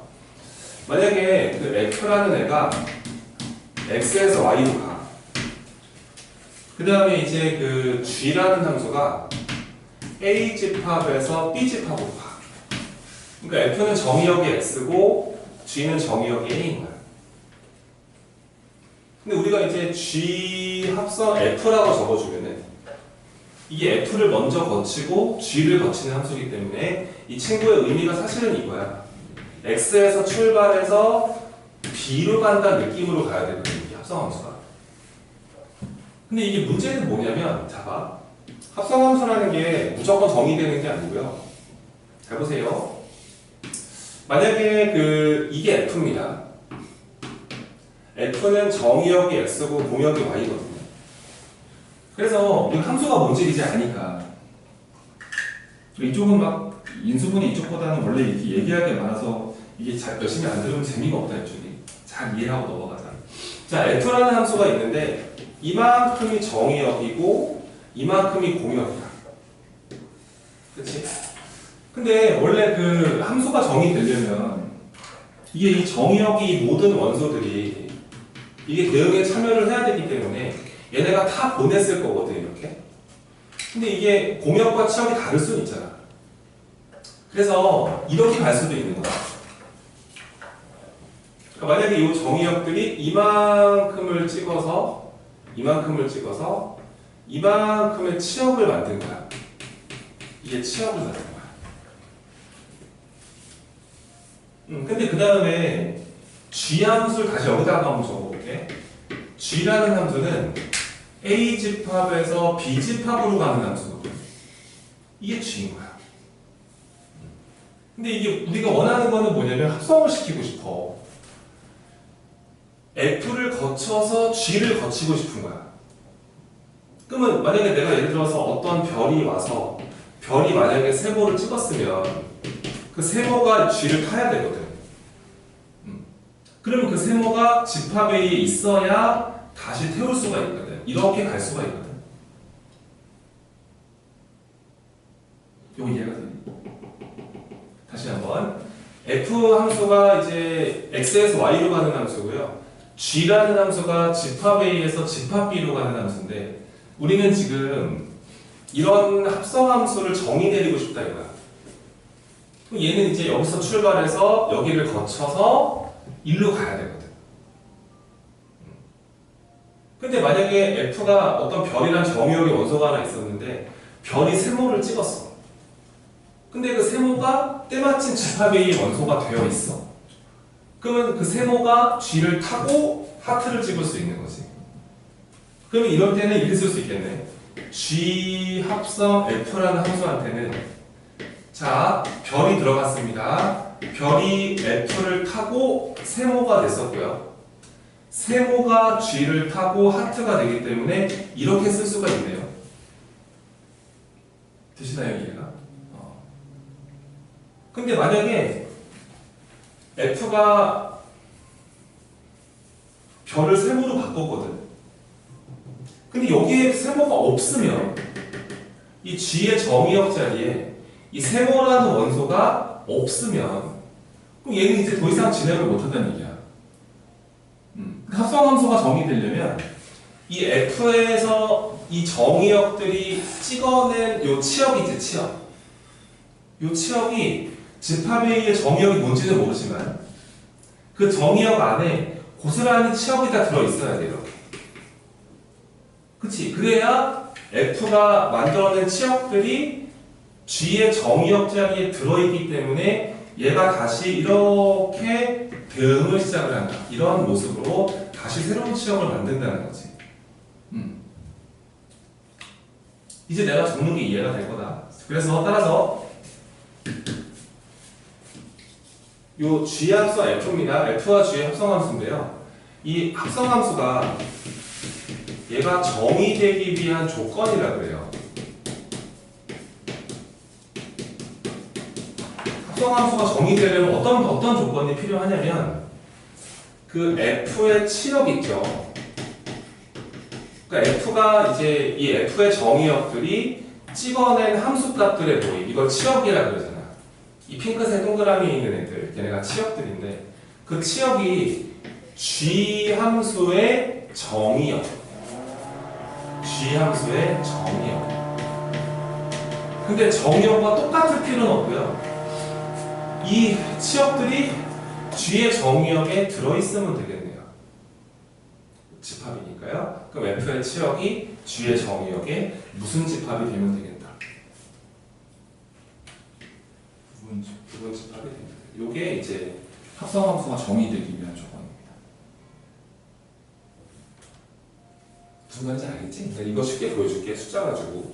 만약에 그 f라는 애가 x에서 y로 가. 그 다음에 이제 그 g라는 함수가 a 집합에서 b 집합으로 가. 그러니까 f는 정의역이 x고 g는 정의역이 a인 거야. 근데 우리가 이제 g 합성 f라고 적어주면은 이게 f를 먼저 거치고 g를 거치는 함수이기 때문에 이 친구의 의미가 사실은 이거야. x에서 출발해서 b로 간다는 느낌으로 가야 되거든요. 이 합성함수가. 근데 이게 문제는 뭐냐면, 자 봐. 합성함수라는 게 무조건 정의되는 게 아니고요. 잘 보세요. 만약에 이게 f입니다. F는 정의역이 X고 공역이 Y거든요. 그래서 우리 함수가 뭔지 이제 아니까 이쪽은 막 인수분해 이쪽보다는 원래 이렇게 얘기할 게 많아서 이게 잘 열심히 안 들으면 재미가 없다 이쪽이. 잘 이해하고 넘어가자. 자, F라는 함수가 있는데 이만큼이 정의역이고 이만큼이 공역이야. 그치? 근데 원래 그 함수가 정의되려면 이게 이 정의역이 모든 원소들이 이게 대응에 참여를 해야 되기 때문에 얘네가 다 보냈을 거거든 이렇게. 근데 이게 공역과 치역이 다를 수는 있잖아. 그래서 이렇게 갈 수도 있는 거야. 그러니까 만약에 이 정의역들이 이만큼을 찍어서 이만큼의 치역을 만든 거야. 이게 치역을 만든 거야. 근데 그 다음에 G 함수를 다시 여기다가 한번 적어볼게. G라는 함수는 A 집합에서 B 집합으로 가는 함수거든. 이게 G인 거야. 근데 이게 우리가 원하는 거는 뭐냐면 합성을 시키고 싶어. F를 거쳐서 G를 거치고 싶은 거야. 그러면 만약에 내가 예를 들어서 어떤 별이 와서 별이 만약에 세모를 찍었으면 그 세모가 G를 타야 되거든. 그러면 그 세모가 집합 A에 있어야 다시 태울 수가 있거든. 이렇게 갈 수가 있거든. 이거 이해가 되니? 다시 한번. F 함수가 이제 X에서 Y로 가는 함수고요. G라는 함수가 집합 A에서 집합 B로 가는 함수인데 우리는 지금 이런 합성 함수를 정의 내리고 싶다 이거야. 그럼 얘는 이제 여기서 출발해서 여기를 거쳐서 일로 가야 되거든. 근데 만약에 F가 어떤 별이란 정의역의 원소가 하나 있었는데 별이 세모를 찍었어. 근데 그 세모가 때마침 집합 A의 원소가 되어 있어. 그러면 그 세모가 G를 타고 하트를 찍을 수 있는 거지. 그러면 이럴 때는 이렇게 쓸 수 있겠네. G 합성 F라는 함수한테는 자, 별이 들어갔습니다. 별이 F를 타고 세모가 됐었고요. 세모가 G를 타고 하트가 되기 때문에 이렇게 쓸 수가 있네요. 되시나요, 이해가? 근데 만약에 F가 별을 세모로 바꿨거든. 근데 여기에 세모가 없으면 이 G의 정의역 자리에 이 세모라는 원소가 없으면 그럼 얘는 이제 더 이상 진행을 못한다는 얘기야. 합성함수가 정의되려면 이 F에서 이 정의역들이 찍어낸 요 치역이지, 치역. 요 치역이 집합 A의 정의역이 뭔지는 모르지만 그 정의역 안에 고스란히 치역이 다 들어있어야 돼, 이렇게. 그치? 그래야 F가 만들어낸 치역들이 G의 정의역 자리에 들어있기 때문에 얘가 다시 이렇게 대응을 시작을 한다. 이런 모습으로 다시 새로운 치역을 만든다는 거지. 이제 내가 적는 게 이해가 될 거다. 그래서 따라서 요 G 함수와 F입니다. F와 G의 합성함수인데요. 이 합성함수가 얘가 정의되기 위한 조건이라 그래요. 합성함수가 정의되려면 어떤 조건이 필요하냐면 그 F의 치역 있죠. 그러니까 F가 이제 이 F의 정의역들이 찍어낸 함수값들의 모임, 이걸 치역이라 그러잖아. 이 핑크색 동그라미에 있는 애들, 얘네가 치역들인데 그 치역이 G 함수의 정의역, G 함수의 정의역. 근데 정의역과 똑같을 필요는 없고요. 이 치역들이 G의 정의역에 들어있으면 되겠네요. 집합이니까요. 그럼 F의 치역이 G의 정의역에 무슨 집합이 되면 되겠다. 부분 집합이 됩니다. 이게 이제 합성함수가 정의되기 위한 조건입니다. 무슨 말인지 알겠지? 내가 이거 쉽게 보여줄게. 숫자 가지고.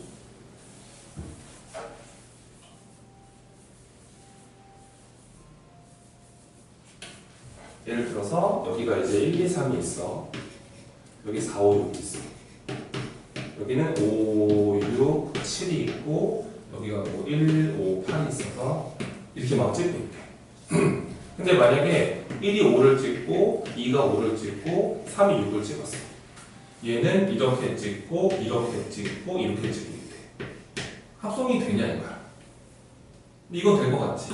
예를 들어서 여기가 이제 1, 2, 3이 있어. 여기 4, 5, 6이 있어. 여기는 5, 6, 7이 있고 여기가 뭐 1, 5, 8이 있어서 이렇게 막 찍고 있대. 근데 만약에 1이 5를 찍고 2가 5를 찍고 3이 6을 찍었어. 얘는 이렇게 찍고 이렇게 찍고 이렇게 찍고 있대. 합성이 되냐 이거야. 이건 될 것 같지?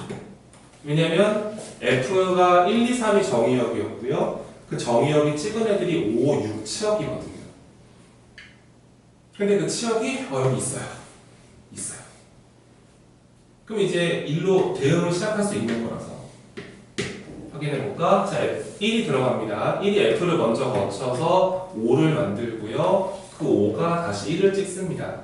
왜냐면 F가 1, 2, 3이 정의역이었고요. 그 정의역이 찍은 애들이 5, 6 치역이거든요. 근데 그 치역이 여기 있어요. 있어요. 그럼 이제 일로 대응을 시작할 수 있는 거라서 확인해볼까? 자, 1이 들어갑니다. 1이 F를 먼저 거쳐서 5를 만들고요. 그 5가 다시 1을 찍습니다.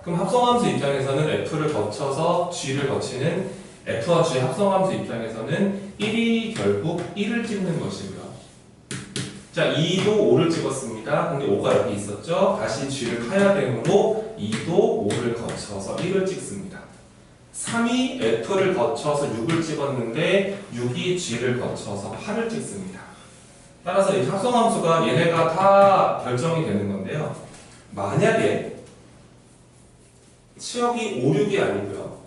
그럼 합성함수 입장에서는 F를 거쳐서 G를 거치는 F와 G의 합성함수 입장에서는 1이 결국 1을 찍는 것이고요. 자, 2도 5를 찍었습니다. 근데 5가 여기 있었죠? 다시 G를 파야 되므로 2도 5를 거쳐서 1을 찍습니다. 3이 F를 거쳐서 6을 찍었는데 6이 G를 거쳐서 8을 찍습니다. 따라서 이 합성함수가 얘네가 다 결정이 되는 건데요. 만약에 치역이 5, 6이 아니고요.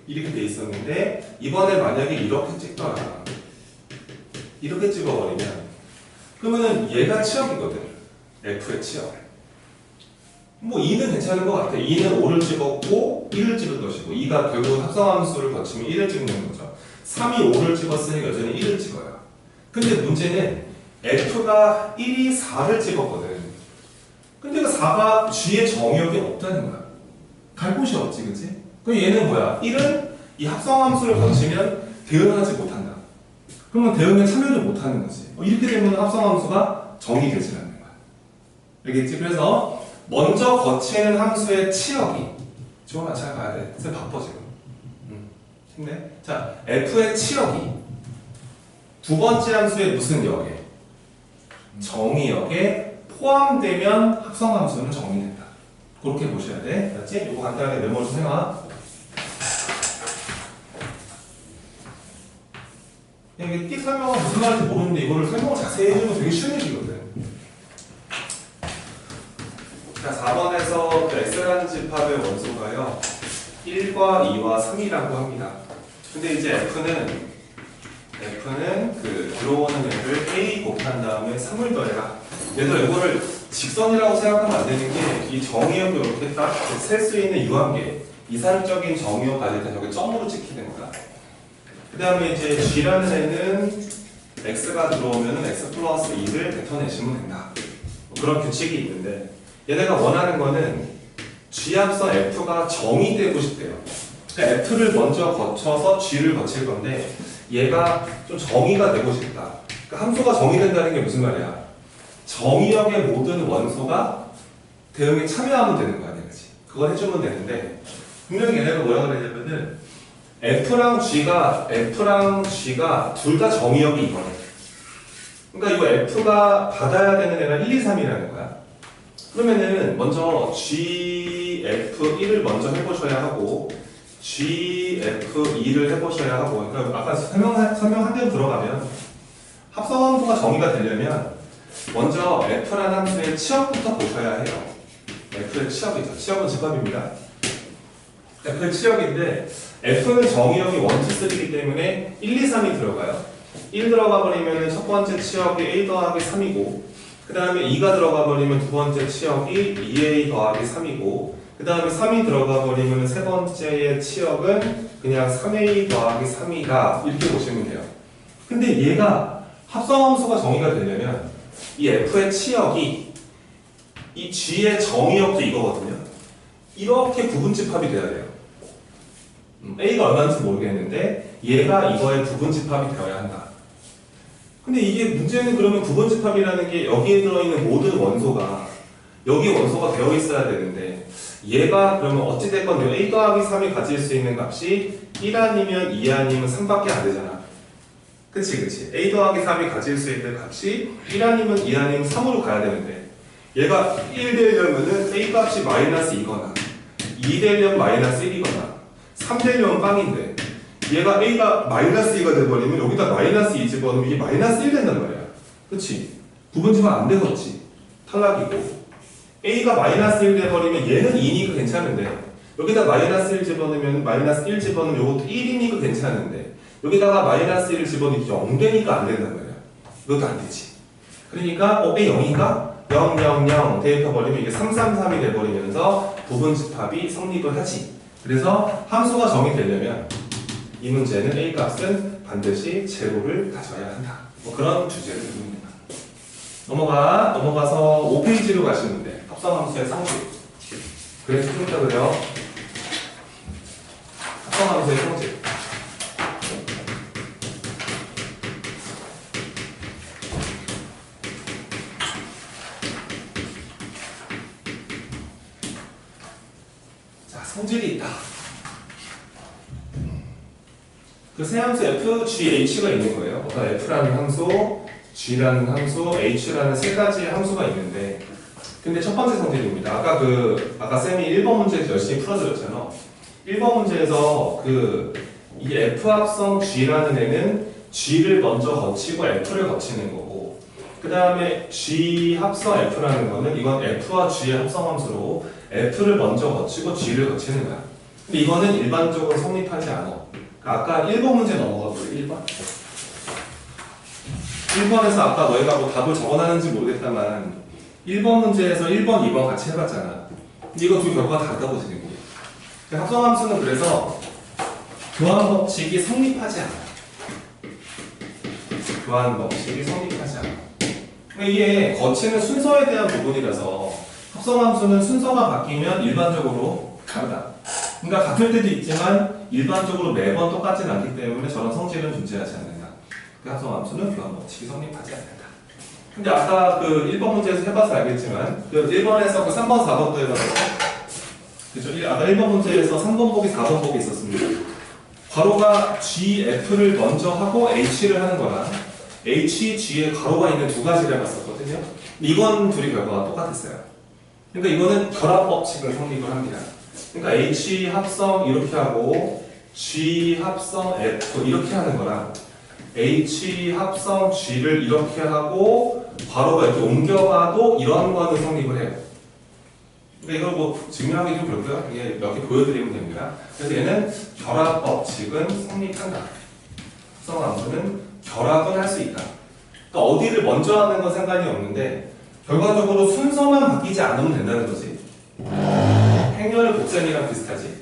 이렇게 돼 있었는데 이번에 만약에 이렇게 찍더라. 이렇게 찍어버리면 그러면은 얘가 치역이거든. F의 치역. 뭐 2는 괜찮은 것 같아. 2는 5를 찍었고 1을 찍은 것이고 2가 결국 합성함수를 거치면 1을 찍는 거죠. 3이 5를 찍었으니 여전히 1을 찍어요. 근데 문제는 F가 1이 4를 찍었거든. 근데 그 4가 G의 정의역이 없다는 거야. 갈 곳이 없지, 그치? 그럼 얘는 뭐야? 1은 이 합성함수를 거치면 대응하지 못한다. 그러면 대응에 참여를 못하는 거지. 이렇게 되면 합성함수가 정의되지 않는 거야. 알겠지? 그래서 먼저 거치는 함수의 치역이 지원아 잘 가야 돼. 쌤 바빠 지금. 힘내. 자, F의 치역이 두 번째 함수의 무슨 역에? 정의역에 포함되면 합성함수는 정의된다. 그렇게 보셔야 돼. 알았지? 이거 간단하게 메모 좀 해놔. 이게 띡 설명은 무슨 말인지 모르는데 이거를 설명을 자세히 해주면 되게 쉬운 얘기거든. 자, 4번에서 그 X라는 집합의 원소가요 1과 2와 3이라고 합니다. 근데 이제 F는 그 들어오는 애를 A 곱한 다음에 3을 더해라. 얘들 이거를 직선이라고 생각하면 안 되는 게 이 정의역을 이렇게 딱 셀 수 있는 유한계 이산적인 정의역 가질 때 저게 점으로 찍히게 됩니다. 그 다음에 이제 G라는 애는 X가 들어오면 X 플러스 2를 뱉어내시면 된다. 그런 규칙이 있는데 얘네가 원하는 거는 G 합성 F가 정의되고 싶대요. 그러니까 F를 먼저 거쳐서 G를 거칠 건데 얘가 좀 정의가 되고 싶다. 그러니까 함수가 정의된다는 게 무슨 말이야? 정의역의 모든 원소가 대응에 참여하면 되는 거 아니야, 그치? 그걸 해주면 되는데 분명히 얘네가 뭐라고 그러냐면은 F랑 G가 둘 다 정의역이 이거네. 그러니까 이거 F가 받아야 되는 애가 1, 2, 3이라는 거야. 그러면은 먼저 GF1을 먼저 해보셔야 하고 GF2를 해보셔야 하고 그러니까 아까 설명한 대로 들어가면 합성함수가 정의가 되려면 먼저 F라는 함수의 치역부터 보셔야 해요. F의 치역이죠. 치역은 집합입니다. F의 치역인데 F는 정의역이 1, 2, 3이기 때문에 1, 2, 3이 들어가요. 1 들어가 버리면 첫 번째 치역이 A 더하기 3이고 그 다음에 2가 들어가 버리면 두 번째 치역이 2A 더하기 3이고 그 다음에 3이 들어가 버리면 세 번째의 치역은 그냥 3A 더하기 3이다 이렇게 보시면 돼요. 근데 얘가 합성함수가 정의가 되려면 이 F의 치역이 이 G의 정의역도 이거거든요. 이렇게 부분집합이 돼야 돼요. A가 얼마인지 모르겠는데 얘가 이거의 부분집합이 되어야 한다. 근데 이게 문제는 그러면 부분집합이라는 게 여기에 들어있는 모든 원소가 여기 원소가 되어 있어야 되는데 얘가 그러면 어찌됐건 A 더하기 3이 가질 수 있는 값이 1 아니면 2 아니면 3밖에 안 되잖아. 그치. A 더하기 3이 가질 수 있는 값이 1 아니면 2 아니면 3으로 가야 되는데 얘가 1 되려면은 A 값이 마이너스 2거나 2 되려면 마이너스 1이거나 3 되려면 빵인데 얘가 a가 마이너스 2가 돼버리면 여기다 마이너스 2 집어넣으면 이게 마이너스 1 된단 말이야. 그치? 부분지만 안 되겠지. 탈락이고. a가 마이너스 1 돼버리면 얘는 2니까 괜찮은데 여기다 마이너스 1 집어넣으면 마이너스 1 집어넣으면 이것도 1이니까 괜찮은데 여기다가 마이너스 1을 집어넣으면 0 되니까 안 된단 말이야. 이것도 안 되지. 그러니까 a 0인가? 0, 0, 0 대입해버리면 이게 3, 3, 3이 돼버리면서 부분집합이 성립을 하지. 그래서 함수가 정의되려면 이 문제는 a 값은 반드시 제로를 가져야 한다. 뭐 그런 주제를 줍니다. 넘어가서 5페이지로 가시면 돼. 합성함수의 성질. 그래서 좀 더 그래요. 합성함수의 성질. 자, 성질이 있다. 그 세 함수 f, g, h가 있는 거예요. 어떤 f라는 함수, g라는 함수, h라는 세 가지의 함수가 있는데, 근데 첫 번째 성질입니다. 아까 쌤이 1번 문제에서 열심히 풀어드렸잖아. 1번 문제에서 이 f 합성 g라는 애는 g를 먼저 거치고 f를 거치는 거고, 그 다음에 g 합성 f라는 거는 이건 f와 g의 합성 함수로 f를 먼저 거치고 g를 거치는 거야. 근데 이거는 일반적으로 성립하지 않아. 아까 1번 문제 넘어가 볼래? 1번? 1번에서 아까 너희가 뭐 답을 적어놨는지 모르겠다만 1번 문제에서 1번, 2번 같이 해봤잖아. 근데 이거 두 결과가 다르다고 지금. 합성함수는 그래서 교환 법칙이 성립하지 않아. 교환 법칙이 성립하지 않아. 이게 거치는 순서에 대한 부분이라서 합성함수는 순서가 바뀌면 일반적으로 다르다. 그러니까 같을 때도 있지만 일반적으로 매번 똑같진 않기 때문에 저런 성질은 존재하지 않는다. 그 합성함수는 교환 법칙이 성립하지 않는다. 근데 아까 1번 문제에서 해봐서 알겠지만 1번에서 3번, 4번도 해봤어요. 그죠? 아까 1번 문제에서 3번 보기, 4번 보기 있었습니다. 괄호가 gf를 먼저 하고 h를 하는 거랑 h, g에 괄호가 있는 두 가지를 해봤었거든요. 이건 둘이 결과가 똑같았어요. 그러니까 이거는 결합 법칙을 성립을 합니다. 그러니까 H 합성 이렇게 하고 G 합성 F 이렇게 하는 거랑 H 합성 G를 이렇게 하고 괄호가 이렇게 옮겨가도 이런 거는 성립을 해요. 근데 이걸 뭐 증명하기 좀 그렇고요. 이게 몇 개 보여드리면 됩니다. 그래서 얘는 결합 법칙은 성립한다. 합성함수는 결합은 할 수 있다. 그러니까 어디를 먼저 하는 건 상관이 없는데 결과적으로 순서만 바뀌지 않으면 된다는 거지. 행렬 곡선이랑 비슷하지.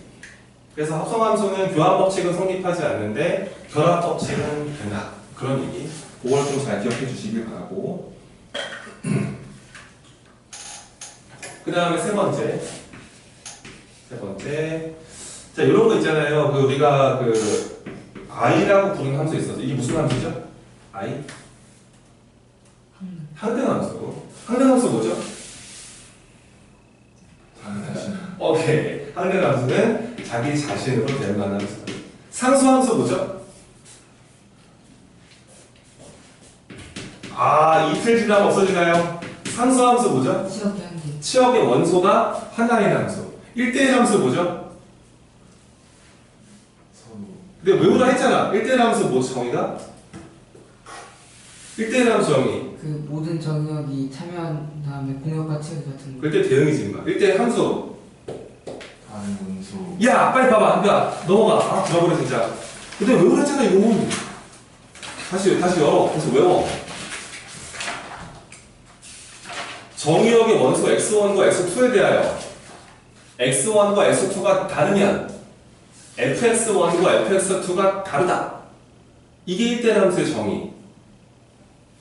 그래서 합성함수는 교환 법칙은 성립하지 않는데 결합 법칙은 된다. 그런 얘기. 그걸 좀 잘 기억해 주시길 바라고. 그 다음에 세 번째. 자, 이런 거 있잖아요. 우리가 i라고 부르는 함수 있었어. 이게 무슨 함수죠? i? 항등함수. 항등함수 뭐죠? 오케이. 항등함수는 자기 자신으로 대응하는 함수. 상수함수 뭐죠? 이틀 지나면 없어지나요? 상수함수 뭐죠? 치역의 원소가 하나인 함수. 1대1 함수 뭐죠? 근데 외우라 했잖아. 1대1 함수 뭐지 정의가? 1대1 함수 정의. 모든 정의역이 참여한 다음에 공역과 치역 같은 거. 그때 대응이지 마. 1대1 함수. 다른 원소. 야 빨리 봐봐. 그러니까 넘어가. 들어버려 진짜. 근데 외우라 했잖아 이거. 다시 열어. 다시 외워. 정의역의 원소 x1과 x2에 대하여 x1과 x2가 다르면 fx1과 fx2가 다르다. 이게 1대1 함수의 정의.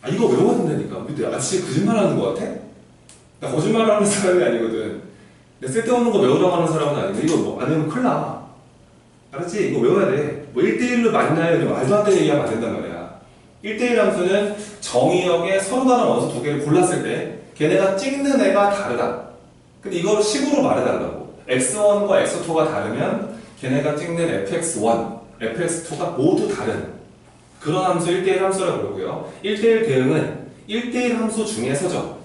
이거 외워야 된다니까. 근데 나 진짜 거짓말하는 거 같아? 나 거짓말하는 사람이 아니거든. 내 쓸데없는 거 외우라고 하는 사람은 아니고 이거 뭐 안 외우면 큰일 나. 알았지? 이거 외워야 돼. 뭐 1대1로 만나요? 말도 안 되는 얘기하면 안 된단 말이야. 1대1 함수는 정의역에 서로 다른 원소 두 개를 골랐을 때 걔네가 찍는 애가 다르다. 근데 이걸 식으로 말해달라고. x1과 x2가 다르면 걔네가 찍는 fx1, fx2가 모두 다른 그런 함수 1대1 함수라고 그러고요. 1대1 대응은 1대1 함수 중에서죠.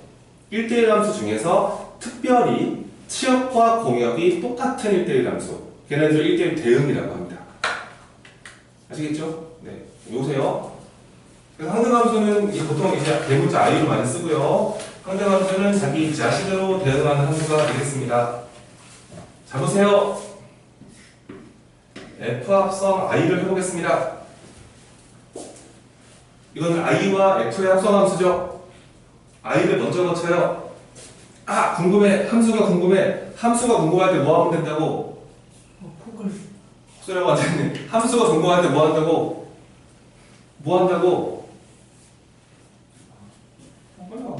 1대1 함수 중에서 특별히 치역과 공역이 똑같은 1대1 함수. 걔네들 1대1 대응이라고 합니다. 아시겠죠? 네, 요세요. 그래서 항등함수는 보통 이제 대문자 i로 많이 쓰고요. 항등함수는 자기 자신으로 대응하는 함수가 되겠습니다. 자 보세요. f 합성 i를 해보겠습니다. 이건 i와 f의 합성함수죠. i를 먼저 넣쳐요. 아 궁금해. 함수가 궁금해. 함수가 궁금할 때 뭐 하면 된다고? 폭을 소리라고 하잖아요. 함수가 궁금할 때 뭐 한다고? 뭐 한다고?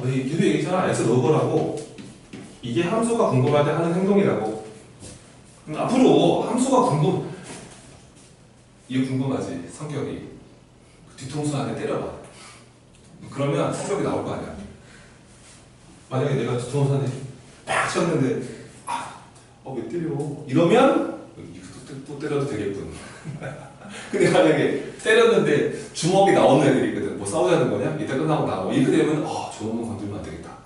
왜 걔도 얘기잖아. x 넣으라고. 이게 함수가 궁금할 때 하는 행동이라고. 그럼 앞으로 함수가 이게 궁금하지. 성격이 뒤통수 안에 때려봐. 그러면 성격이 나올 거 아니야. 만약에 내가 뒤통수 안에 팍 쳤는데 왜 때려? 이러면 또 때려도 되겠군. 근데 만약에 때렸는데 주먹이 나오는 애들이 있거든. 뭐 싸우자는 거냐? 이따 끝나고 나와. 이렇게 되면 저놈은 건들면 안 되겠다.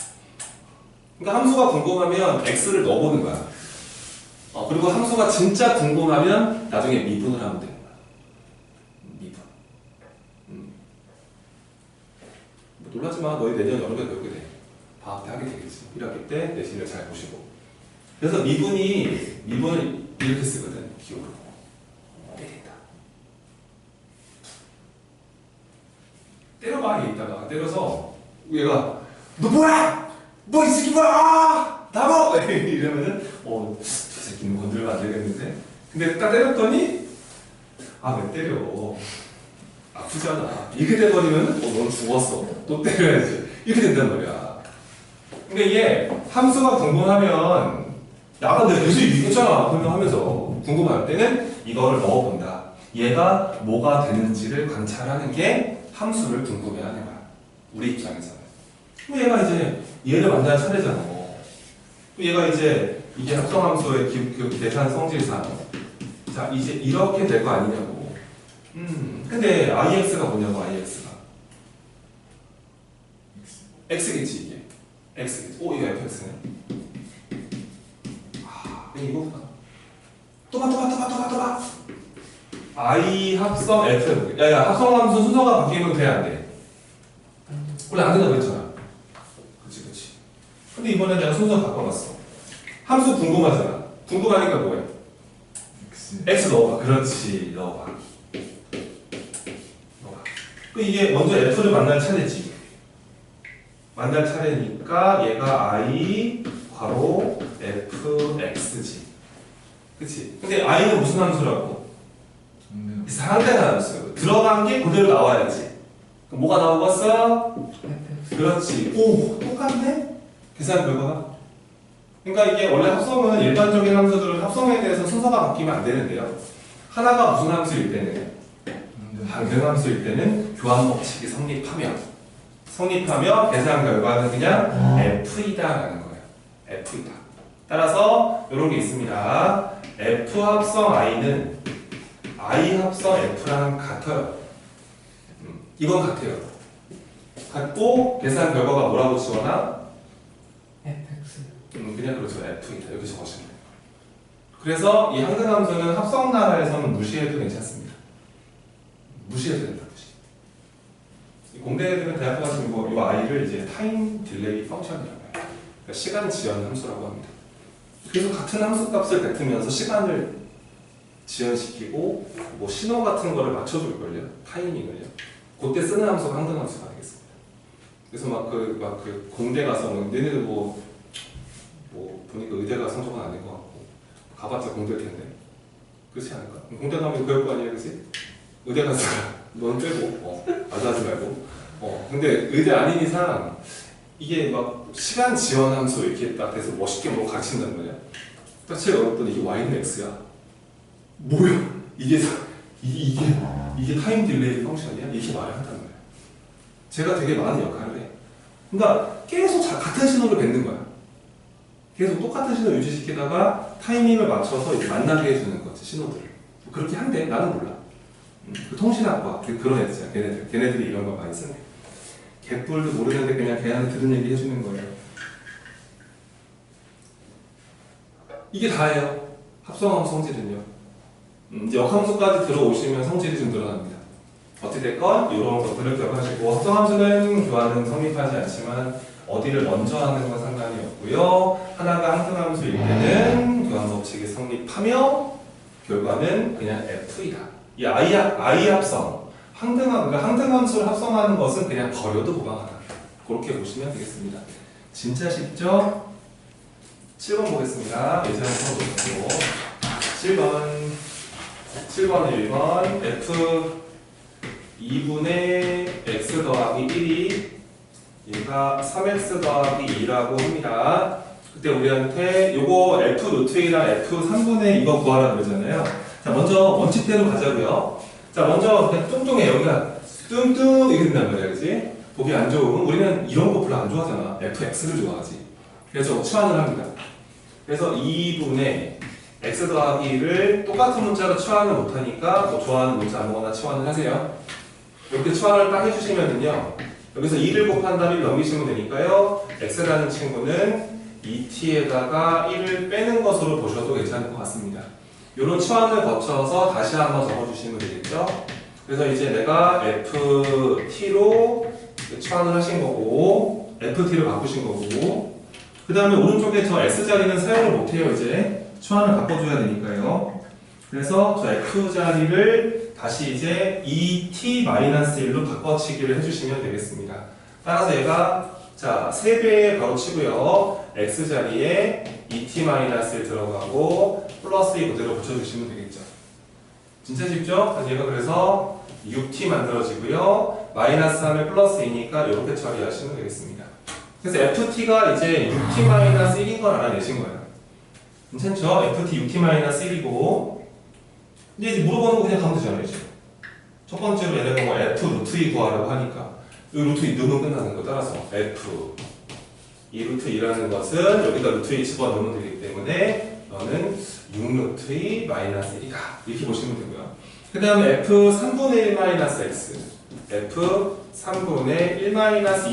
그러니까 함수가 궁금하면 x를 넣어보는 거야. 그리고 함수가 진짜 궁금하면 나중에 미분을 하면 되는 거야. 미분. 뭐 놀라지 마. 너희 내년 여름에 배우게 돼. 방학 때 하게 되겠지. 1학기 때 내신을 잘 보시고. 그래서 미분을 이렇게 쓰거든. 기억으로. 때린다. 때려봐. 이따가 때려서 얘가 너 뭐야? 뭐 이 새끼 뭐야? 나뭐 이러면은 저 새끼는 건들면 안 되겠는데. 근데 딱 때렸더니 왜 때려? 아프잖아. 이렇게 돼버리면은 넌 죽었어. 또 때려야지. 이렇게 된단 말이야. 근데 이게 함수가 궁금하면 근데 계속 얘기했잖아. 설명하면서 궁금할 때는 이거를 넣어본다. 얘가 뭐가 되는지를 관찰하는 게 함수를 궁금해하는 거야. 우리 입장에서는. 그럼 얘가 이제 얘를 만날 차례잖아. 얘가 이제 이게 합성함수의 계산 성질상 자 이제 이렇게 될 거 아니냐고. 근데 ix가 뭐냐고. ix가 x겠지. 이게 x겠지. 이거 fx네. 이거구나. 또 봐. I 합성 F 해볼게. 야, 합성함수 순서가 바뀌면 돼, 안 돼? 원래 안 된다고 했잖아. 그치. 근데 이번에 내가 순서 바꿔봤어. 함수 궁금하잖아. 궁금하니까 뭐해? X 넣어봐. 그렇지, 넣어봐. 이게 먼저 F를 만날 차례지. 만날 차례니까 얘가 I 괄호 fx지. 그치? 근데 i는 무슨 함수라고? 상대가 함수. 들어간 게 그대로 나와야지. 그럼 뭐가 나오겠어? 그렇지. 똑같네? 계산 결과가. 그러니까 이게 원래 합성은 일반적인 함수들은 합성에 대해서 순서가 바뀌면 안 되는데요. 하나가 무슨 함수일 때는 방등함수일 때는 교환 법칙이 성립하면 계산 결과는 그냥 f이다라는 거예요. f이다. 따라서 이런 게 있습니다. f 합성 i는 i 합성 f랑 같아요. 이건 같아요. 같고 계산 결과가 뭐라고 지원하? fx 그냥 그렇죠. f이다. 이렇게 적으시면 돼요. 그래서 이 항등함수는 합성 나라에서는 무시해도 괜찮습니다. 무시해도 된다. 공대들은 대학교 같은 이 i를 이제 타임 딜레이 펑션이라고 해요. 그러니까 시간 지연 함수라고 합니다. 그래서 같은 함수 값을 뱉으면서 시간을 지연시키고 뭐 신호 같은 거를 맞춰줄걸요. 타이밍을요. 그때 쓰는 함수가 항등함수가 되겠습니다. 그래서 그 공대 가서는 얘네들 뭐 보니까 의대가 성적은 아닌 것 같고 가봤자 공대일 텐데 그렇지 않을까? 공대 가면 그럴 거 아니야, 그렇지? 의대 가서 넌 빼고 하지 말고 근데 의대 아닌 이상 이게 막 시간 지연 함수 이렇게 딱 돼서 멋있게 뭐 가르친단 말이야. 딱 제가 어렵더니 이게 y는 x야. 뭐야? 이게 타임 딜레이 펑션이야? 이렇게 말을 한단 말이야. 제가 되게 많은 역할을 해. 그러니까 계속 같은 신호를 뱉는 거야. 계속 똑같은 신호 유지시키다가 타이밍을 맞춰서 이제 만나게 해주는 거지, 신호들을. 그렇게 한대. 나는 몰라. 그 통신학과 그런 애들이야. 걔네들이 이런 걸 많이 쓰네. 개뿔도 모르는데 그냥 걔한테 들은 얘기 해주는 거예요. 이게 다예요. 합성함수 성질은요. 이제 역함수까지 들어오시면 성질이 좀 늘어납니다. 어떻게 됐건 이런 것들을 기억하시고 합성함수는 교환은 성립하지 않지만 어디를 먼저 하는 건 상관이 없고요. 하나가 항등함수일 때는 교환 법칙이 성립하며 결과는 그냥 F이다. 이 I 합성, 그러니까 항등함수를 합성하는 것은 그냥 버려도 무방하다. 그렇게 보시면 되겠습니다. 진짜 쉽죠? 7번 보겠습니다. 예제를 풀어보시고 7번 1번 F 2분의 x 더하기 1이 얘가 3x 더하기 2라고 합니다. 그때 우리한테 요거 f 루트 1이랑 f 3분의 이거 구하라 그러잖아요. 자, 먼저 원칙대로 가자고요. 자, 먼저 그냥 뚱뚱해. 여기가 뚱뚱 이렇게 된단 말이야, 그치? 보기 안 좋은, 우리는 이런 거 별로 안 좋아하잖아. fx를 좋아하지. 그래서 치환을 합니다. 그래서 2분의 x 더하기 1을 똑같은 문자로 치환을 못하니까 뭐 좋아하는 문자 아무거나 치환을 하세요. 이렇게 치환을 딱 해주시면은요, 여기서 2를 곱한 다음에 넘기시면 되니까요, x라는 친구는 2t에다가 1을 빼는 것으로 보셔도 괜찮을 것 같습니다. 이런 치환을 거쳐서 다시 한번 적어주시면 되겠죠. 그래서 이제 내가 ft로 치환을 하신 거고 ft를 바꾸신 거고, 그 다음에 오른쪽에 저 x자리는 사용을 못해요. 이제 치환을 바꿔줘야 되니까요. 그래서 저 f자리를 다시 이제 2t-1로 바꿔치기를 해주시면 되겠습니다. 따라서 얘가 자 3배에 바로 치고요. x자리에 2t-1 들어가고 플러스 2 그대로 붙여주시면 되겠죠. 진짜 쉽죠? 얘가 그래서 6t 만들어지고요. 마이너스 3에 플러스 2니까 이렇게 처리하시면 되겠습니다. 그래서 ft가 이제 6t-1인 걸 알아내신 거예요. 괜찮죠? ft 6t-1이고 근데 이제 물어보는 거 그냥 가면 되잖아요. 이제. 첫 번째로 얘네가 뭐 f 루트 2 구하라고 하니까 이 루트 2 넣으면 끝나는 거. 따라서 f 이 루트 2라는 것은 여기다 루트 2 집어넣으면 되기 때문에 너는 6 루트 2 마이너스 1이다. 이렇게 보시면 되고요. 그 다음에 f 3분의 1 마이너스 x f 3분의 1 마이너스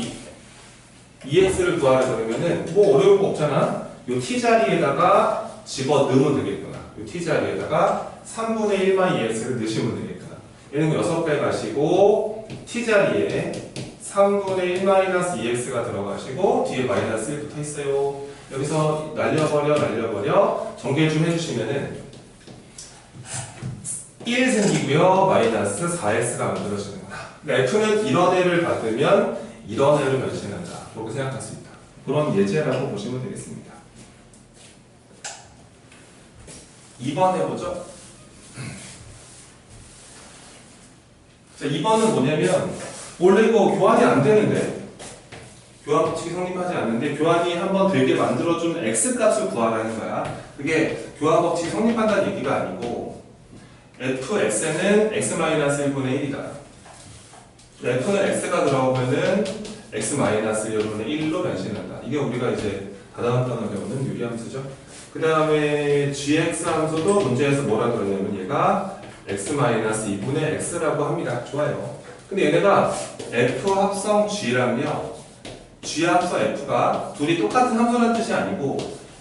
2x를 구하라 그러면은 뭐 어려울 거 없잖아. 요 t 자리에다가 집어넣으면 되겠구나. 요 t 자리에다가 3분의 1만 2x를 넣으시면 되겠구나. 얘는 6배 가시고 t자리에 3분의 1-2x가 들어가시고 뒤에 마이너스 1 붙어 있어요. 여기서 날려버려 정리 좀 해주시면은 1 생기고요. 마이너스 4x가 만들어지는구나. 그러니까 f는 이런 애를 받으면 이런 애를 변신한다. 그렇게 생각할 수 있다. 그런 예제라고 보시면 되겠습니다. 2번 해보죠. 자, 2번은 뭐냐면 원래 이거 교환이 안 되는데 교환 법칙이 성립하지 않는데 교환이 한번 되게 만들어준 x값을 구하라는 거야. 그게 교환 법칙이 성립한다는 얘기가 아니고 fx는 x-1분의 1이다. f는 x가 들어오면은 x-1분의 1로 변신한다. 이게 우리가 이제 다다음 단어 배우는 유리함수죠. 그 다음에 gx 함수도 문제에서 뭐라 그러냐면 얘가 x-2분의 x라고 합니다. 좋아요. 근데 얘네가 f 합성 g라며 g 합성 f가 둘이 똑같은 함수라는 뜻이 아니고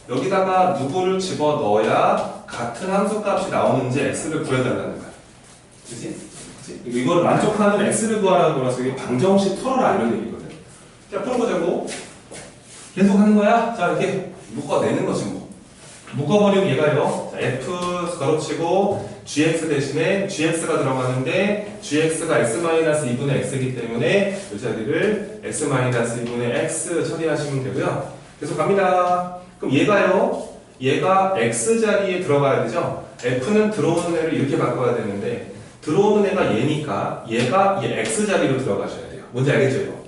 여기다가 누구를 집어넣어야 같은 함수값이 나오는지 x를 구해달라는 거야. 그치? 이거를 만족하는 x를 구하라는 거라서 이게 방정식 풀어라 이런 얘기거든. 자, 풀어보자고. 계속 하는 거야? 자, 이렇게 묶어내는 거지 뭐. 묶어버리면 얘가요. 자, f 가로치고 gx 대신에 gx가 들어가는데 gx가 x-2분의 x이기 때문에 이 자리를 x-2분의 x 처리하시면 되고요. 계속 갑니다. 그럼 얘가 x 자리에 들어가야 되죠. f는 들어오는 애를 이렇게 바꿔야 되는데 들어오는 애가 얘니까 얘가 이 x 자리로 들어가셔야 돼요. 뭔지 알겠죠? 이거?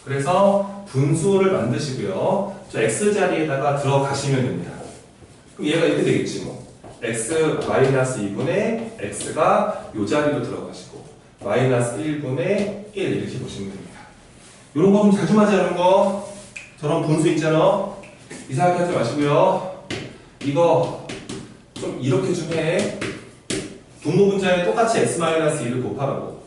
그래서 분수를 만드시고요. 저 x 자리에다가 들어가시면 됩니다. 그럼 얘가 이렇게 되겠지 뭐. x-2분의 x가 이 자리로 들어가시고 마이너스 1분의 1 이렇게 보시면 됩니다. 이런 거 좀 자주 맞이하는 거 저런 분수 있잖아. 이상하게 하지 마시고요. 이거 좀 이렇게 좀 해. 분모 분자에 똑같이 x-2를 곱하라고.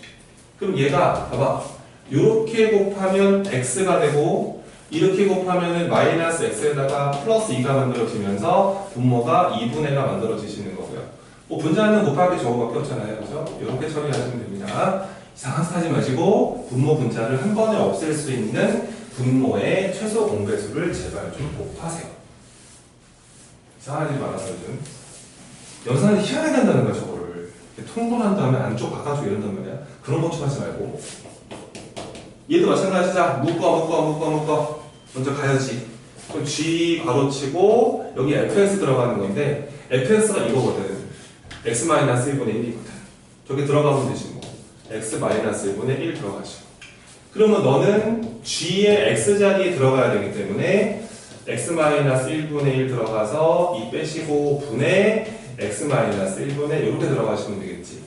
그럼 얘가 봐봐. 이렇게 곱하면 x가 되고 이렇게 곱하면 마이너스 x에다가 플러스 2가 만들어지면서 분모가 2분의가 만들어지시는 거고요. 뭐 분자는 곱하기 저거밖에 없잖아요. 그죠? 이렇게 처리하시면 됩니다. 이상한 거 하지 마시고 분모 분자를 한 번에 없앨 수 있는 분모의 최소 공배수를 제발 좀 곱하세요. 이상하지 말아서 요즘 연산을 희한하게 한다는 거야 저거를. 통분한 다음에 안쪽 바깥쪽 이런단 말이야. 그런 것 좀 하지 말고 얘도 마찬가지자. 묶어 먼저 가야지. 그럼 G 괄호치고 여기 fx 들어가는 건데 fx가 이거거든. x-1분의 1이거든. 저기 들어가면 되지 뭐. x-1분의 1 들어가시고. 그러면 너는 G의 x자리에 들어가야 되기 때문에 x-1분의 1 들어가서 이 빼시고 분의 x-1분의 이렇게 들어가시면 되겠지.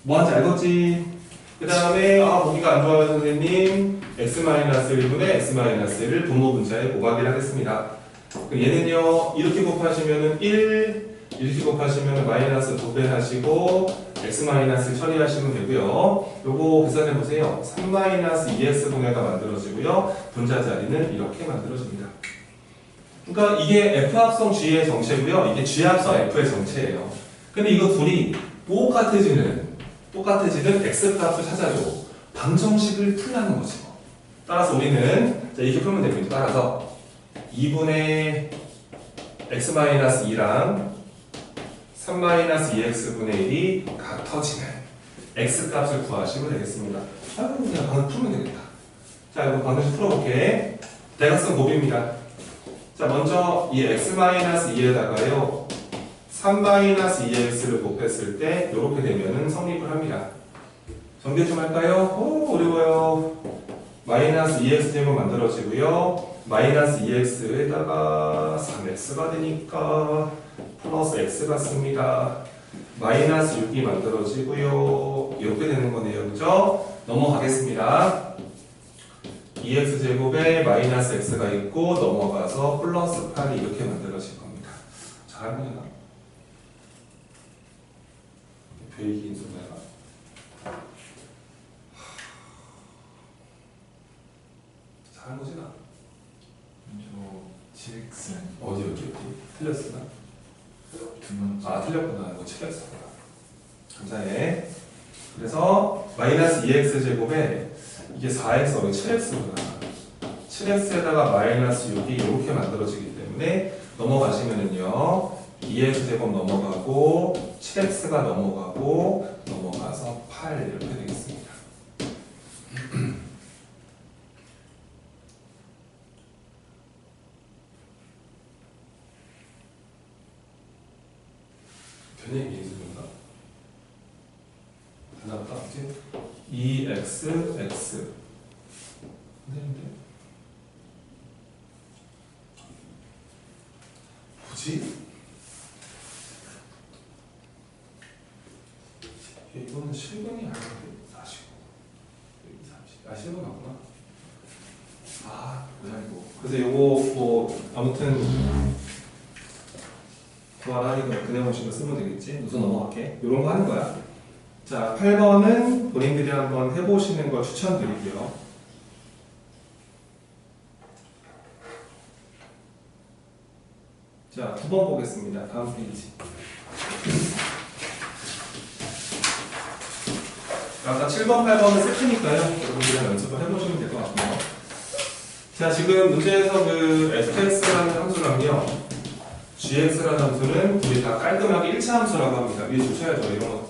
뭐 하는지 알겠지? 그 다음에 보기가 안 좋아요 선생님. x-1분의 x-1을 분모 분자에 곱하기를 하겠습니다. 그럼 얘는요 이렇게 곱하시면은 1 이렇게 곱하시면 마이너스 2배 하시고 x- 처리하시면 되고요. 요거 계산해 보세요. 3-2x 분해가 만들어지고요. 분자 자리는 이렇게 만들어집니다. 그러니까 이게 f 합성 g의 정체고요. 이게 g 합성 f의 정체예요. 근데 이거 둘이 똑같아지는 x 값을 찾아줘. 방정식을 풀라는 거지. 따라서 우리는 이렇게 풀면 됩니다. 따라서 2분의 x-2랑 3-2x분의 1이 같아지는 x값을 구하시면 되겠습니다. 그냥 방금 풀면 되겠다. 자, 이거 방정식 풀어볼게. 대각선 곱입니다. 자, 먼저 이 x-2에다가요 3-2x를 곱했을 때 이렇게 되면은 성립을 합니다. 정리 좀 할까요? 어려워요. 마이너스 2x 제곱 만들어지고요. 마이너스 2x에다가 3x가 되니까 플러스 x가 씁니다. 마이너스 6이 만들어지고요. 이렇게 되는 거네요. 그죠? 넘어가겠습니다. 2x 제곱에 마이너스 x가 있고 넘어가서 플러스 8이 이렇게 만들어질 겁니다. 잘 보이나? 배이긴 소리가. 잘한 거지 나? 저 7x 어디 틀렸으나? 두 번째 틀렸구나. 이거 틀렸어. 감사해. 그래서 마이너스 2x 제곱에 이게 4x 어디 7x구나. 7x에다가 마이너스 6이 이렇게 만들어지기 때문에 넘어가시면은요 2x 제곱 넘어가고 7x가 넘어가고 넘어가서 8 이렇게 되겠습니다. 변형이 있습니까? 하나가 이제 2x x 되는데 뭐지? 이거는 실근이 아닌데 45 30 실근 맞구나. 뭐야 이거. 그래서 요거 뭐 아무튼 구하라니까 그냥 오시면 쓰면 되겠지. 우선 넘어갈게. 요런 거 하는 거야. 자, 8번은 본인들이 한번 해보시는 걸 추천드릴게요. 자, 9번 보겠습니다. 다음 페이지. 아까 7번, 8번은 세트니까요. 여러분들이 연습을 해보시면 될 것 같고요. 자, 지금 문제에서 그 fx라는 함수랑요. gx라는 함수는 우리 다 깔끔하게 1차 함수라고 합니다. 위에 붙여야죠. 이런 거.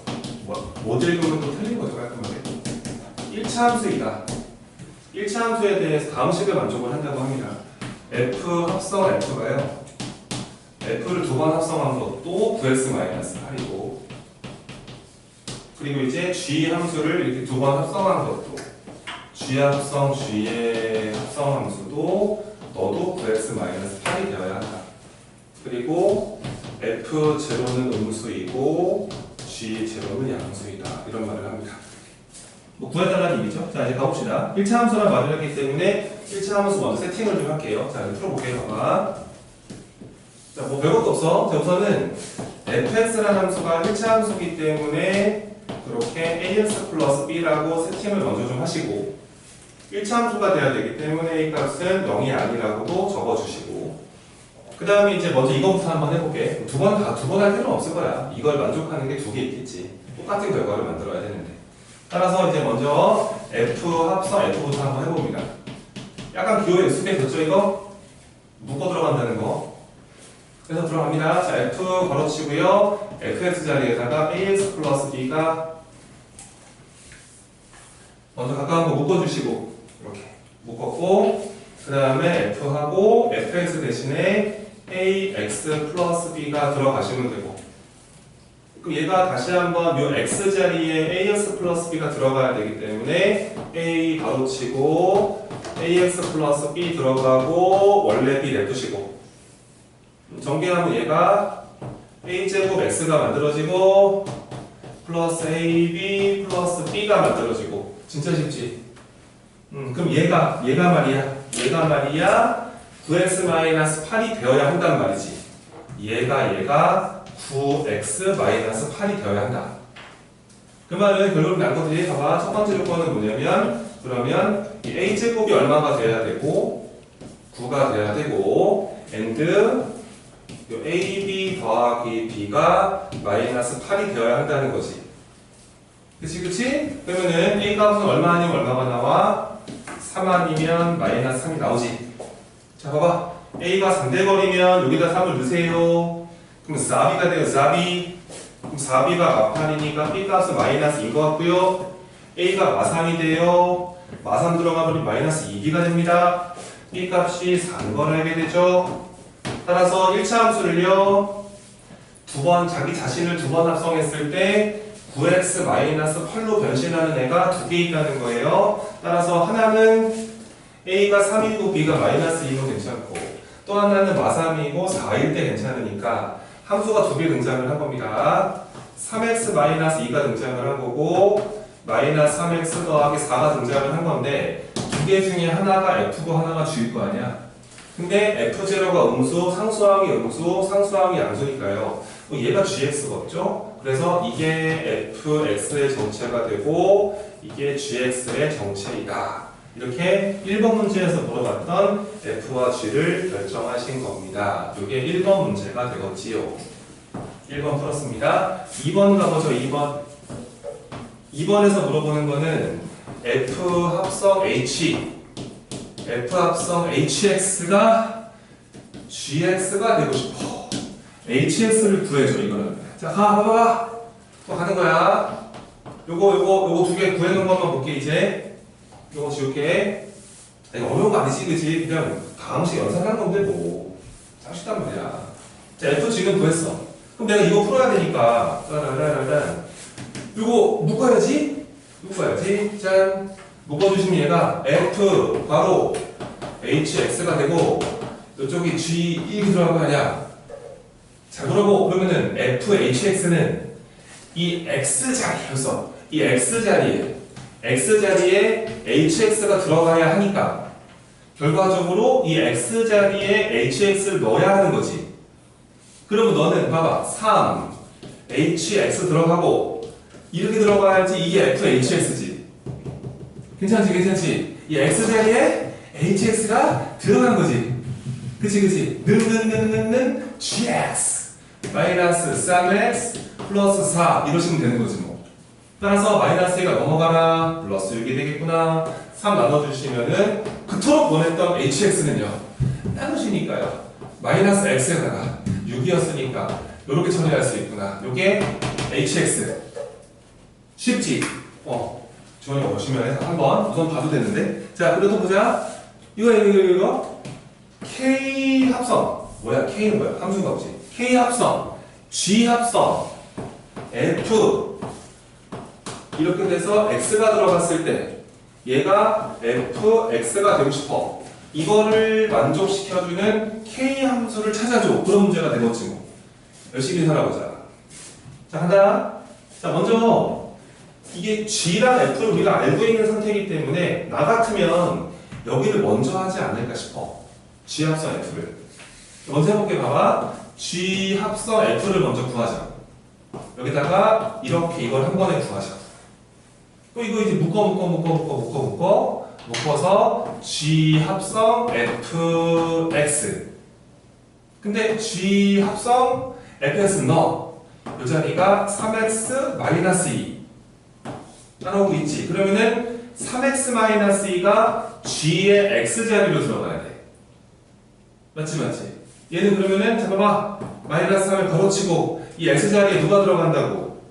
못 읽으면 또 틀린 거죠. 깔끔하게. 1차 함수이다. 1차 함수에 대해서 다음 식을 만족을 한다고 합니다. f 합성 f가요. f를 두 번 합성한 것도 9x-8이고 그리고 이제 g 함수를 이렇게 두 번 합성한 것도 g 합성 g의 합성 함수도 너도 9x-8이 되어야 한다. 그리고 f0는 음수이고 g0는 양수이다. 이런 말을 합니다. 뭐 구해달라는 얘기죠. 자, 이제 가봅시다. 1차 함수랑 마주했기 때문에 1차 함수 먼저 세팅을 좀 할게요. 자, 이제 풀어볼게요. 봐봐. 자, 뭐 별것도 없어. 자, 우선은 fx라는 함수가 1차 함수이기 때문에 그렇게 ax 플러스 b라고 세팅을 먼저 좀 하시고 1차 함수가 돼야 되기 때문에 이 값은 0이 아니라고도 적어주시고 그 다음에 이제 먼저 이거부터 한번 해볼게. 두 번 할 필요는 없을 거야. 이걸 만족하는 게 두 개 있겠지. 똑같은 결과를 만들어야 되는데. 따라서 이제 먼저 F 합성 F부터 한번 해봅니다. 약간 기호에 익숙해졌죠, 이거? 묶어 들어간다는 거. 그래서 들어갑니다. 자, F 걸어치고요. fx 자리에다가 ax 플러스 b가 먼저 가까운 거 묶어주시고, 이렇게 묶었고, 그 다음에 f하고 fx 대신에 ax 플러스 b가 들어가시면 되고, 그럼 얘가 다시 한번 요 x 자리에 ax 플러스 b가 들어가야 되기 때문에 a 바로 치고 ax 플러스 b 들어가고 원래 b 냅두시고, 전개하면 얘가 a제곱 x가 만들어지고 플러스 ab 플러스 b가 만들어지고. 진짜 쉽지? 그럼 얘가 말이야 9x-8이 되어야 한단 말이지. 얘가 9x-8이 되어야 한다. 그 말은 결론이 난 것들이, 봐봐. 첫 번째 조건은 뭐냐면, 그러면 이 a제곱이 얼마가 돼야 되고 9가 돼야 되고 and 요 ab 더하기 b가 -8이 되어야 한다는 거지. 그치? 그러면은 a 값은 얼마 아니면 얼마가 나와? 3 아니면 -3이 나오지. 자, 봐봐. a가 상대거리면 여기다 3을 넣으세요. 그럼 4b가 돼요. 4b. 그럼 4b가 마판이니까 b 값은 -2인 것 같고요. a가 마3이 돼요. 마3 들어가버리면 -2b가 됩니다. b 값이 4인 걸 알게 되죠. 따라서 1차 함수를요, 자기 자신을 두 번 합성했을 때 9x-8로 변신하는 애가 두 개 있다는 거예요. 따라서 하나는 a가 3이고 b가 -2면 괜찮고, 또 하나는 마3이고 4일 때 괜찮으니까 함수가 두 개 등장을 한 겁니다. 3x-2가 등장을 한 거고 -3x 더하기 4가 등장을 한 건데, 두 개 중에 하나가 f고 하나가 g일 거 아니야. 근데 f0가 음수, 상수항이 음수, 상수항이 양수니까요. 얘가 gx겠죠? 그래서 이게 fx의 정체가 되고 이게 gx의 정체이다. 이렇게 1번 문제에서 물어봤던 f와 g를 결정하신 겁니다. 이게 1번 문제가 되겠지요. 1번 풀었습니다. 2번 가보죠. 2번. 2번에서 물어보는 거는 f 합성 h, f 합성 hx가 gx가 되고 싶어. hx를 구해줘, 이거는. 자, 봐봐. 또 가는 거야. 요거 두 개 구해놓은 것만 볼게, 이제. 요거 지울게. 이거 어려운 거 아니지, 그치? 그냥 다음씩 연산하는 건데, 뭐. 쉽단 말이야. 자, f 지금 구했어. 그럼 내가 이거 풀어야 되니까. 짜라라라란. 요거 묶어야지? 짠. 묶어주시면 얘가 f 바로 hx가 되고, 이쪽이 g 이렇게 들어간 거 아니야? 자, 그러면은 fhx는 이 x자리에서 이 x자리에 hx가 들어가야 하니까 결과적으로 이 x자리에 hx를 넣어야 하는 거지. 그러면 너는 봐봐. 3 hx 들어가고 이렇게 들어가야지 이게 fhx지. 괜찮지? 이 x자리에 hx가 들어간 거지. 그치. 는 gx 마이너스 3x 플러스 4 이러시면 되는 거지 뭐. 따라서 마이너스 2가 넘어가라 플러스 6이 되겠구나. 3 나눠주시면은 그토록 원했던 hx는요 나누시니까요 마이너스 x에다가 6이었으니까 이렇게 처리할 수 있구나. 요게 hx. 쉽지? 주원이 보시면 한번 우선 봐도 되는데. 자, 그래도 보자. 이거 K 합성. 뭐야? K는 뭐야? 함수가 없지. K 합성, G 합성, F 이렇게 돼서 X가 들어갔을 때 얘가 FX가 되고 싶어. 이거를 만족시켜주는 K 함수를 찾아줘. 그런 문제가 되겠지 뭐. 열심히 살아보자. 자, 간다. 자, 먼저 이게 G랑 F를 우리가 알고 있는 상태이기 때문에 나 같으면 여기를 먼저 하지 않을까 싶어. G 합성 F를. 먼저 해볼게. 봐봐. G 합성 F를 먼저 구하자. 여기다가 이렇게 이걸 한 번에 구하자. 또 이거 이제 묶어서 G 합성 FX. 근데 G 합성 fx 넣어. 이 자리가 3x-2 따라오고 있지. 그러면은 3x-2가 G의 x자리로 들어가야 돼. 맞지? 얘는 그러면은 잠깐만 마이너스 3을 걸어치고 이 x자리에 누가 들어간다고?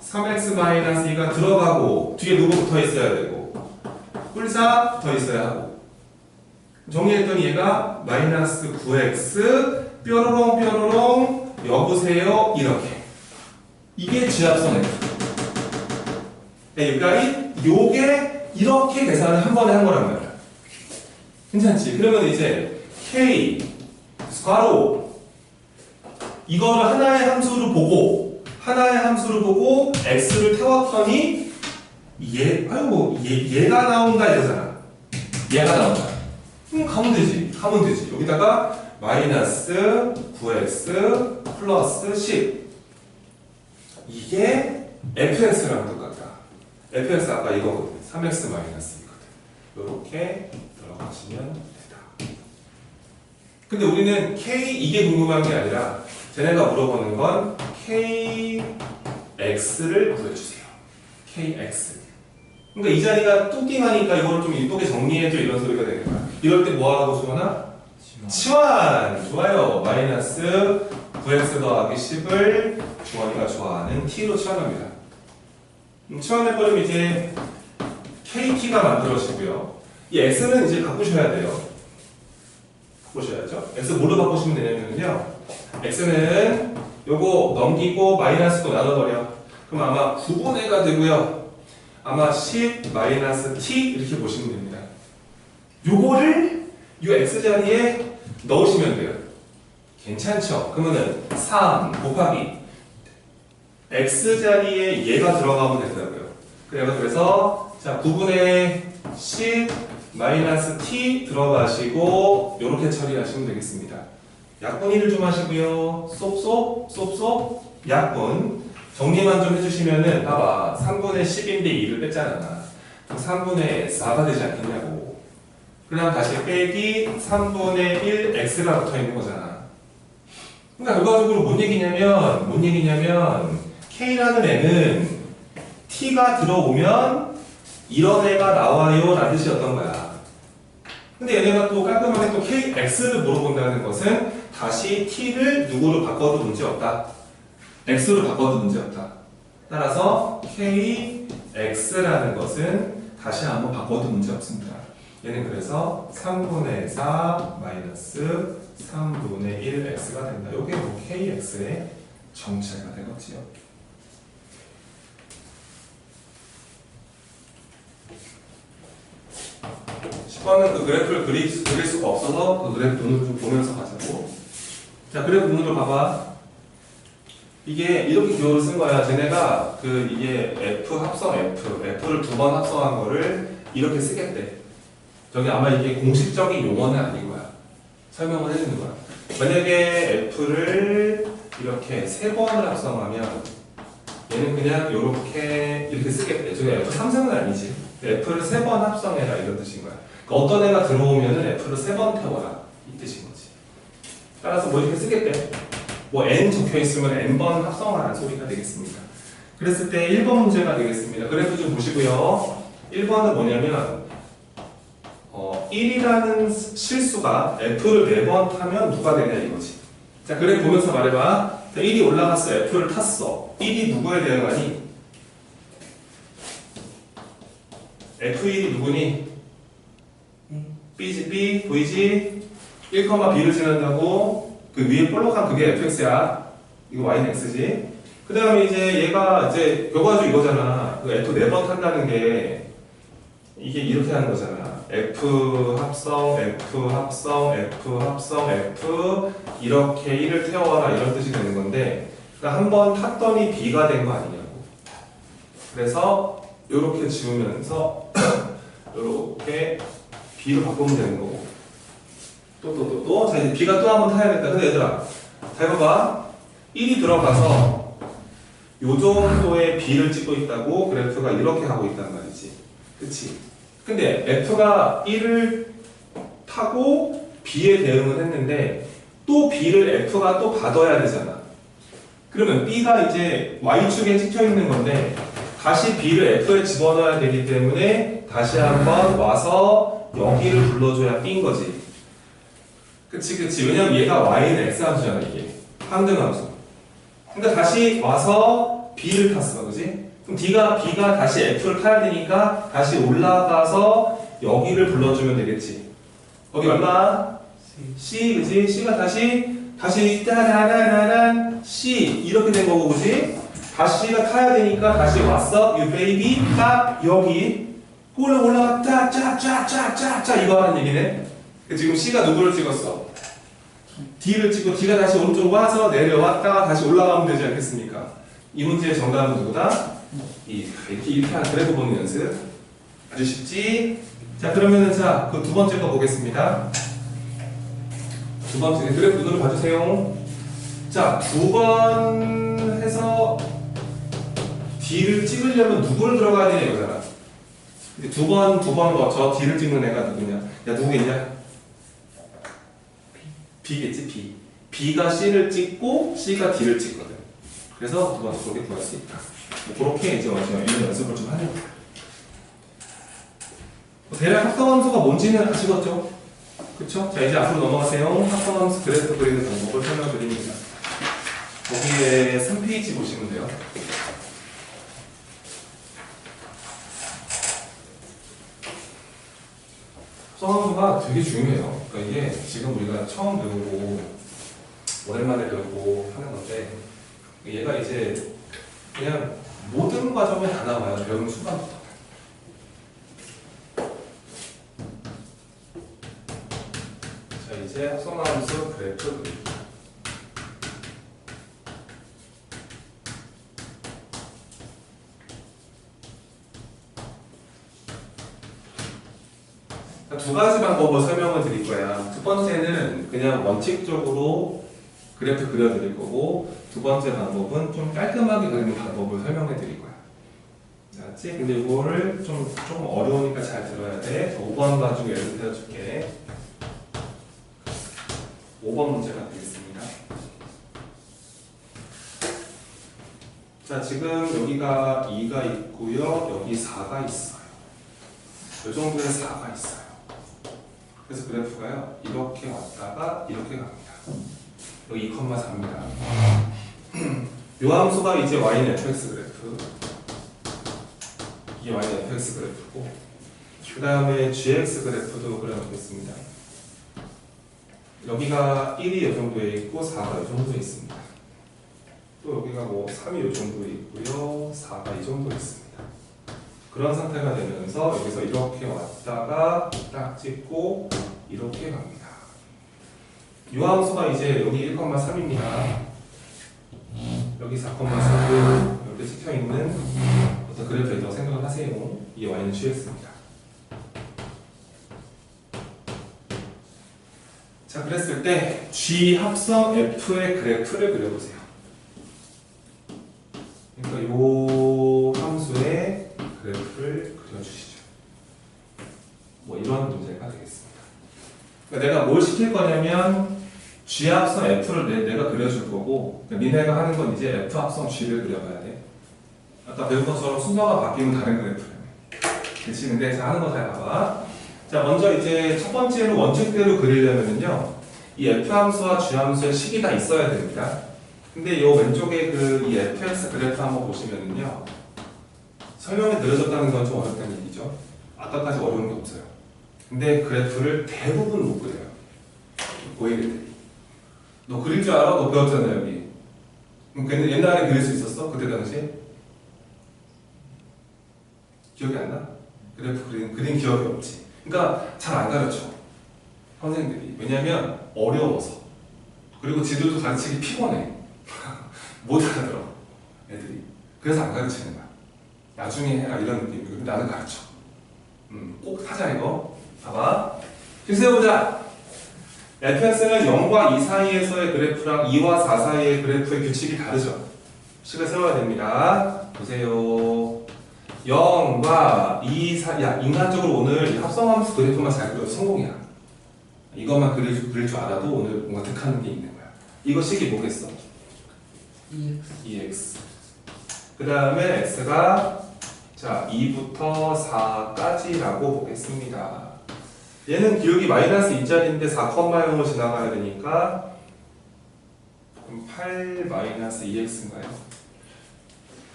3x-2가 들어가고 뒤에 누구 붙어 있어야 되고 뿔사 붙어 있어야 하고 정리했더니 얘가 마이너스 9x 뾰로롱 여보세요 이렇게 이게 G합성 F. 그러니까 요게 이렇게 계산을 한 번에 한 거란 말이야. 괜찮지? 그러면 이제 K 괄호 이거를 하나의 함수로 보고 x를 태웠더니 얘가 나온다 이러잖아. 얘가 나온다. 가면 되지. 여기다가 마이너스 9x 플러스 10 이게 fx랑 똑같다. fx 아까 이거거든. 3x 마이너스 이거든. 이렇게 들어가시면 된다. 근데 우리는 k 이게 궁금한 게 아니라 쟤네가 물어보는 건 kx를 구해주세요. kx. 그러니까 이 자리가 뚜띵하니까 이걸 좀 이쁘게 정리해줘 이런 소리가 되는 거야. 이럴 때 뭐 하라고 주거나? 치환. 좋아요. 마이너스 9x 더하기 10을 주원이가 좋아하는 t로 치환합니다. 치환해버리면 이제 kt가 만들어지고요. 이 x는 이제 바꾸셔야 돼요. 바꾸셔야죠. x 뭘로 바꾸시면 되냐면요. x는 요거 넘기고 마이너스도 나눠버려. 그럼 아마 9분의가 되고요. 아마 10 마이너스 t 이렇게 보시면 됩니다. 요거를 요 x자리에 넣으시면 돼요. 괜찮죠? 그러면은 3 곱하기 x자리에 얘가 들어가면 된다고요. 그래서 자 9분의 10 마이너스 t 들어가시고 요렇게 처리하시면 되겠습니다. 약분위를 좀 하시고요. 쏙쏙 약분 정리만 좀 해주시면은 봐봐 3분의 10인데 2를 뺐잖아. 그럼 3분의 4가 되지 않겠냐고. 그 다음 다시 빼기 3분의 1 x가 붙어있는 거잖아. 그러니까 결과적으로 뭔 얘기냐면 k라는 애는 t가 들어오면 이런 애가 나와요 라는 뜻이었던 거야. 근데 얘네가 또 깔끔하게 또 kx를 물어본다는 것은 다시 t를 누구로 바꿔도 문제없다. x로 바꿔도 문제없다. 따라서 kx라는 것은 다시 한번 바꿔도 문제없습니다. 얘는 그래서 3분의 4 마이너스 3분의 1x가 된다. 이게 뭐 kx의 정체가 되겠지요. 는 그 그래프를 그릴 수가 없어서 그 그래프 눈을 좀 보면서 가자고. 자, 그래프 눈으로 봐봐. 이게 이렇게 기호를 쓴 거야. 쟤네가 이게 F 합성 F를 두 번 합성한 거를 이렇게 쓰겠대. 저기 아마 이게 공식적인 용어는 아닌 거야. 설명을 해주는 거야. 만약에 F를 이렇게 세 번을 합성하면 얘는 그냥 이렇게 쓰겠대. 저기 F 3승은 아니지. F를 세 번 합성해라 이런 뜻인 거야. 그러니까 어떤 애가 들어오면은 F를 세 번 태워라 이 뜻인 거지. 따라서 뭐 이렇게 쓰겠대. 뭐 n 적혀 있으면 n번 합성하라는 소리가 되겠습니다. 그랬을 때 1번 문제가 되겠습니다. 그래프 좀 보시고요. 1번은 뭐냐면 1이라는 실수가 F를 4번 타면 누가 되냐 이거지. 자, 그래프 보면서 말해봐. 1이 올라갔어. F를 탔어. 1이 누구에 대응하니? F1이 누구니? B, 보이지? 1,B를 지난다고 그 위에 볼록한 그게 fx야. 이거 y는 x지. 그 다음에 이제 얘가 이제 결과적으로 이거잖아. 그 f 4번 탄다는 게 이게 이렇게 하는 거잖아. f 합성, f 합성, f 합성, f 이렇게 1을 태워라 이런 뜻이 되는 건데 그러니까 한 번 탔더니 b가 된 거 아니냐고. 그래서 이렇게 지우면서 이렇게 b로 바꾸면 되는 거고. 또. 자, 이제 b가 또 한 번 타야겠다. 근데 얘들아, 잘 봐봐. 1이 들어가서 요 정도의 b를 찍고 있다고 그래프가 이렇게 하고 있단 말이지. 그치? 근데 f가 1을 타고 b에 대응을 했는데 또 B를 F가 또 받아야 되잖아. 그러면 B가 이제 Y축에 찍혀 있는 건데 다시 B를 F에 집어넣어야 되기 때문에 다시 한번 와서 여기를 불러줘야 B인 거지. 그치. 왜냐면 얘가 Y는 X 함수잖아, 이게. 항등 함수. 그러니까 다시 와서 B를 탔어, 그지? 그럼 B가 다시 F를 타야 되니까 다시 올라가서 여기를 불러주면 되겠지. 거기 얼마? C, 그지? C가 다시 따라라라란 C 이렇게 된 거고, 그지? 다시 C가 타야 되니까 다시 왔어. You baby, 딱 여기 올라갔다, 쫙쫙쫙쫙쫙 이거 하는 얘기네. 지금 C가 누구를 찍었어? D를 찍고 D가 다시 오른쪽으로 와서 내려왔다가 다시 올라가면 되지 않겠습니까? 이 문제의 정답은 누구다? 이렇게 하는 그래프 보는 연습. 아주 쉽지? 자, 그러면은 그 두 번째 거 보겠습니다. 두 번째 그래프 눈으로 봐주세요. 자, 두 번 해서 D를 찍으려면 누구를 들어가야 되냐 이거잖아. 두 번 저 D를 찍는 애가 누구냐? 야, 누구겠냐? B겠지, B. B가 C를 찍고 C가 D를 찍거든. 그래서 두 번째 그렇게 구할 수 있다. 그렇게 이제 이런 연습을 좀 하려고. 대략 합성함수가 뭔지는 아시겠죠? 그쵸? 자, 이제 앞으로 넘어가세요. 합성함수 그래프 그리는 방법을 설명드립니다. 거기에 3페이지 보시면 돼요. 합성함수가 되게 중요해요. 그러니까 이게 지금 우리가 처음 배우고 오랜만에 배우고 하는 건데 얘가 이제 그냥 모든 과정에 다 나와요. 배우는 순간부터. 자, 이제 합성함수 그래프 그리기. 두 가지 방법을 설명을 드릴 거야. 첫 번째는 그냥 원칙적으로 그래프 그려드릴 거고, 두 번째 방법은 좀 깔끔하게 그리는 방법을 설명해 드릴 거야. 알았지? 근데 이거를 좀 어려우니까 잘 들어야 돼. 5번 가지고 예를 들어줄게. 5번 문제가 되겠습니다. 자, 지금 여기가 2가 있고요. 여기 4가 있어요. 이 정도의 4가 있어요. 그래서 그래프가요, 이렇게 왔다가 이렇게 갑니다. 여기 2,4입니다. 요 함수가 이제 y는 fx 그래프. 이게 y는 fx 그래프고, 그 다음에 gx 그래프도 그려놓겠습니다. 여기가 1이 이 정도에 있고 4가 이 정도에 있습니다. 또 여기가 뭐 3이 이 정도에 있고요, 4가 이 정도에 있습니다. 그런 상태가 되면서 여기서 이렇게 왔다가 딱 찍고 이렇게 갑니다. 이 함수가 이제 여기 1,3입니다. 여기 4,4고 이렇게 찍혀있는 어떤 그래프가 있다고 생각을 하세요. 이게 y는 gx입니다. 자, 그랬을 때 g 합성 f의 그래프를 그려보세요. 그러니까 이 함수의 그래프를 그려주시죠. 뭐 이런 문제가 되겠습니다. 그러니까 내가 뭘 시킬 거냐면 G 합성 F를 내가 그려줄 거고, 그러니까 니네가 하는 건 이제 F 합성 G를 그려봐야 돼. 아까 배운 것처럼 순서가 바뀌면 다른 그래프라며. 그치? 근데 자, 하는 거 잘 봐봐. 자, 먼저 이제 첫 번째로 원칙대로 그리려면요, 이 F 함수와 G 함수의 식이 다 있어야 됩니다. 근데 요 왼쪽에 이 fx 그래프 한번 보시면은요, 설명이 느려졌다는 건 좀 어렵다는 얘기죠. 아까까지 어려운 게 없어요. 근데 그래프를 대부분 못 그려요. 고객들이. 너 그릴 줄 알아? 너 배웠잖아, 여기. 근데 옛날에 그릴 수 있었어? 그때 당시에? 기억이 안 나? 그래프 그린 기억이 없지. 그러니까 잘 안 가르쳐. 선생님들이. 왜냐면 어려워서. 그리고 지들도 가르치기 피곤해. 못 알아들어, 애들이. 그래서 안 가르치는 거야. 나중에 해라 이런 느낌이고. 근데 나는 가르쳐. 꼭 하자 이거. 봐봐. 실수해보자. fx는 0과 2 사이에서의 그래프랑 2와 4 사이의 그래프의 규칙이 다르죠. 식을 세워야 됩니다. 보세요. 0과 2 사이. 야, 인간적으로 오늘 이 합성함수 그래프만 잘 그려도 성공이야. 이것만 그릴 줄 알아도 오늘 뭔가 득하는 게 있는 거야. 이거 식이 뭐겠어? EX 2x. 그 다음에 x가 자 2부터 4까지라고 보겠습니다. 얘는 기울기 마이너스 2짜리인데 4,0을 지나가야 되니까 그럼 8 마이너스 2x인가요?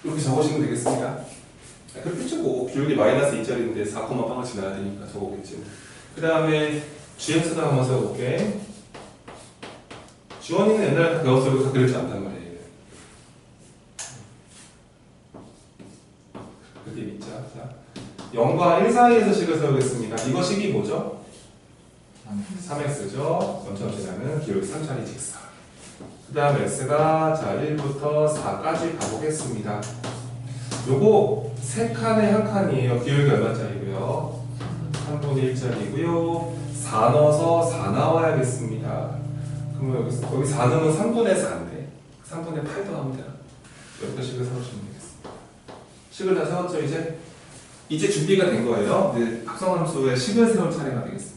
이렇게 적으시면 되겠습니다. 그렇겠죠. 뭐 기울기 마이너스 2짜리인데 4,0을 지나야 되니까 적었겠지. 그 다음에 gx도 한번 세워볼게. 지원이는 옛날에 다 배웠어요. 다 그렸지 않단 말이에요. 그게 있자. 자, 0과 1 사이에서 식을 세우겠습니다. 이거 식이 뭐죠? 3x죠. 점점 지나는 기울기 3짜리 직선. 그 다음 x가 자 1부터 4까지 가보겠습니다. 요거 3칸에 한 칸이에요. 기울기 얼마짜리고요? 3분의 1짜리고요. 4 넣어서 4 나와야겠습니다. 그러면 여기 4 넣으면 3분의 4인데 3분의 8도 하면 되나? 이렇게 식을 세우시면 되겠습니다. 식을 다 세웠죠 이제? 이제 준비가 된 거예요. 이제 합성함수의 식을 세울 차례가 되겠습니다.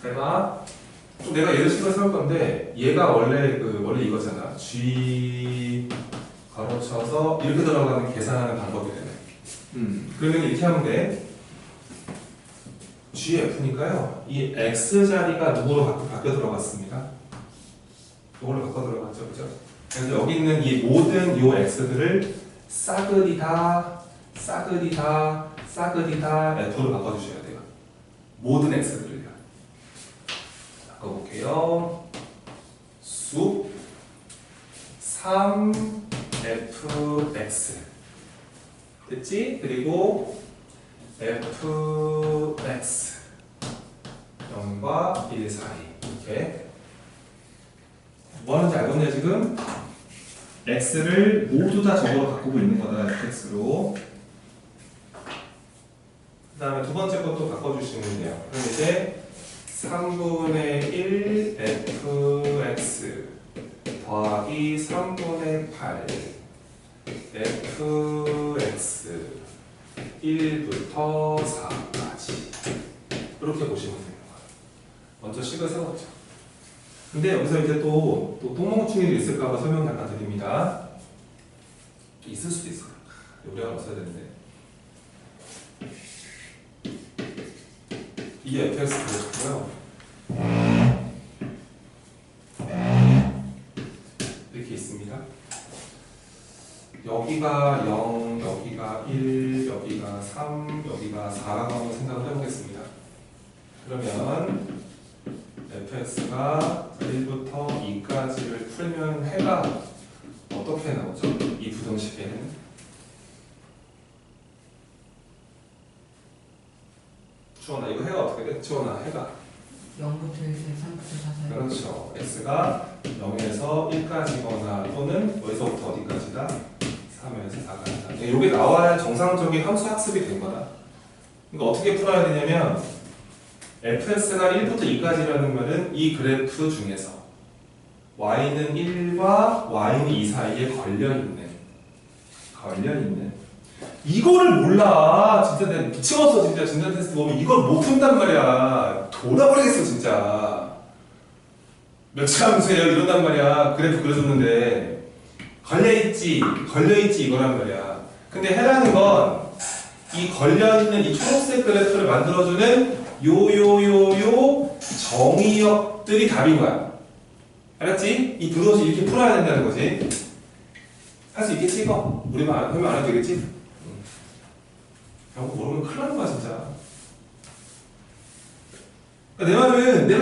내가 얘를 식을 세울 건데 얘가 원래 원래 이거잖아. g 가로쳐서 이렇게 들어가는 계산하는 방법이 되네. 그러면 이렇게 하면 돼. gf니까요. 이 x 자리가 누구로 바뀌어 들어갔습니다. 이걸로 바꿔 들어갔죠, 그죠? 그래서 여기 있는 이 모든 요 x들을 싸그리다 f로 바꿔주셔야 돼요. 모든 x들을요. 바꿔볼게요. 수 3fx 됐지? 그리고 fx 0과 1 사이 이렇게 뭐 하는지 알겠네요 지금? x를 모두 다 저거로 바꾸고 있는 거다 fx로. 그 다음에 두 번째 것도 바꿔주시면 돼요. 그럼 이제 3분의 1 fx 더하기 3분의 8 fx 1부터 4까지 이렇게 보시면 되는 거예요. 먼저 식을 세웠죠. 근데 여기서 이제 또 똥멍충이도 있을까봐 설명 잠깐 드립니다. 있을 수도 있어요. 우리가 없어야 되는데. 이게 fx 그렇고요. 이렇게 있습니다. 여기가 0, 여기가 1, 여기가 3, 여기가 4라고 한번 생각을 해보겠습니다. 그러면 fx가 1부터 2까지를 풀면 해가 어떻게 나오죠? 이 부등식에는 주원아 이거 해가 어떻게 돼? 주원아 해가 0부터 1에 3부터 4 사이. 그렇죠. x가 0에서 1까지거나 또는 어디서부터 어디까지다? 3에서 4까지다. 이게 나와야 정상적인 함수 학습이 된 거다. 그러니까 어떻게 풀어야 되냐면 fx가 1부터 2까지라는 말은 이 그래프 중에서 y는 1과 y는 2 사이에 걸려있는 이거를 몰라. 진짜 내가 미치겠어. 진짜 진단 테스트 보면 이걸 못 푼단 말이야. 돌아버리겠어 진짜. 몇차 함수예요 이런단 말이야. 그래프 그려줬는데 걸려있지 이거란 말이야. 근데 해라는 건 이 걸려있는 이 초록색 그래프를 만들어주는 요요요요 정의역들이 답인 거야. 알았지? 이 부등식 이렇게 풀어야 된다는 거지. 할 수 있겠지 이거? 우리만 하면 안 해도 되겠지? 이거 모르면 큰일 나는 거야 진짜. 그러니까 내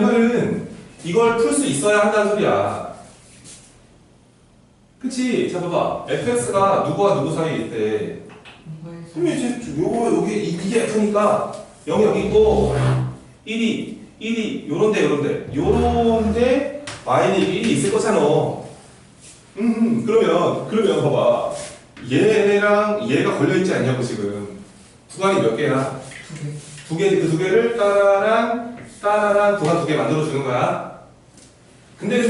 말은 이걸 풀 수 있어야 한다는 소리야. 그치? 자 봐봐. fx가 누구와 누구 사이에 있대. 그럼 이제 요거 여기 이게 f니까 0이 여기 있고 1이 요런데 y는 1이 있을 거잖아. 그러면 봐봐. 얘랑 얘가 걸려있지 않냐고 지금. 구간이 몇 개야? 두 개. 그 두 개를 따라랑 구간 두 개 만들어주는 거야. 근데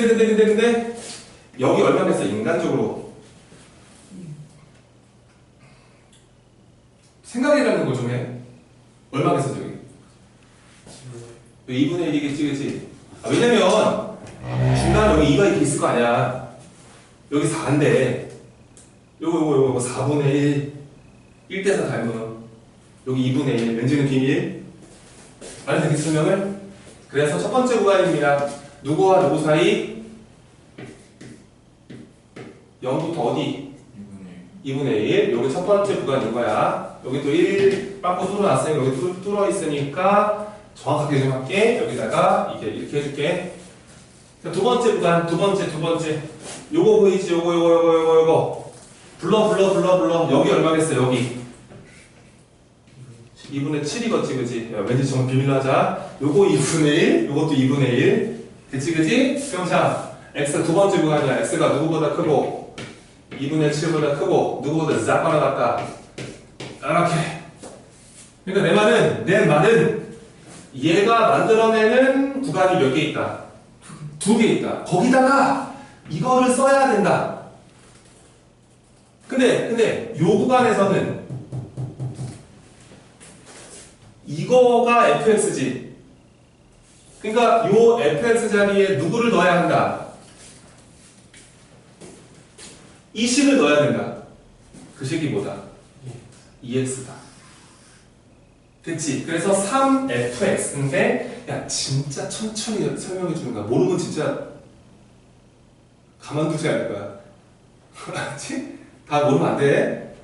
여기 얼마 겠어 인간적으로. 생각이라는 걸 좀 해. 얼마 겠어 저기? 여기 2분의 1이겠지, 그치? 왜냐면 중간에 여기 2가 이렇게 있을 거 아니야. 여기 4인데 요거 4분의 1 1대4 닮은 여기 2분의 1 왠지는 비밀 알아서 되겠지 설명을? 그래서 첫 번째 구간입니다. 누구와 누구 사이? 0부터 어디? 2분의 1 여기 첫 번째 구간인 거야. 여기 또 1 빠꾸 뚫어놨으니까 여기 뚫어 있으니까 정확하게 좀 할게. 여기다가 이렇게 해줄게. 자, 두 번째 구간, 두 번째. 요거 보이지? 요거. 불러. 여기 얼마겠어, 여기? 2분의 7이겠지, 그치? 야, 왠지 정말 비밀로 하자. 요거 2분의 1, 요것도 2분의 1. 그치? 그럼 자, x 두 번째 구간이야. x가 누구보다 크고, 2분의 7보다 크고, 누구보다 작거나 같다. 이렇게. 그러니까 내 말은 얘가 만들어내는 구간이 몇 개 있다? 두 개 있다. 거기다가 이거를 써야 된다. 근데 요 구간에서는 이거가 fx지. 그러니까 요 fx 자리에 누구를 넣어야 한다? 이 식을 넣어야 된다. 그 식이 뭐다? 2x다. 됐지? 그래서 3fx인데 야 진짜 천천히 설명해 주는 거야. 모르면 진짜 가만두지 않을 거야. 알았지? 다 모르면 안 돼.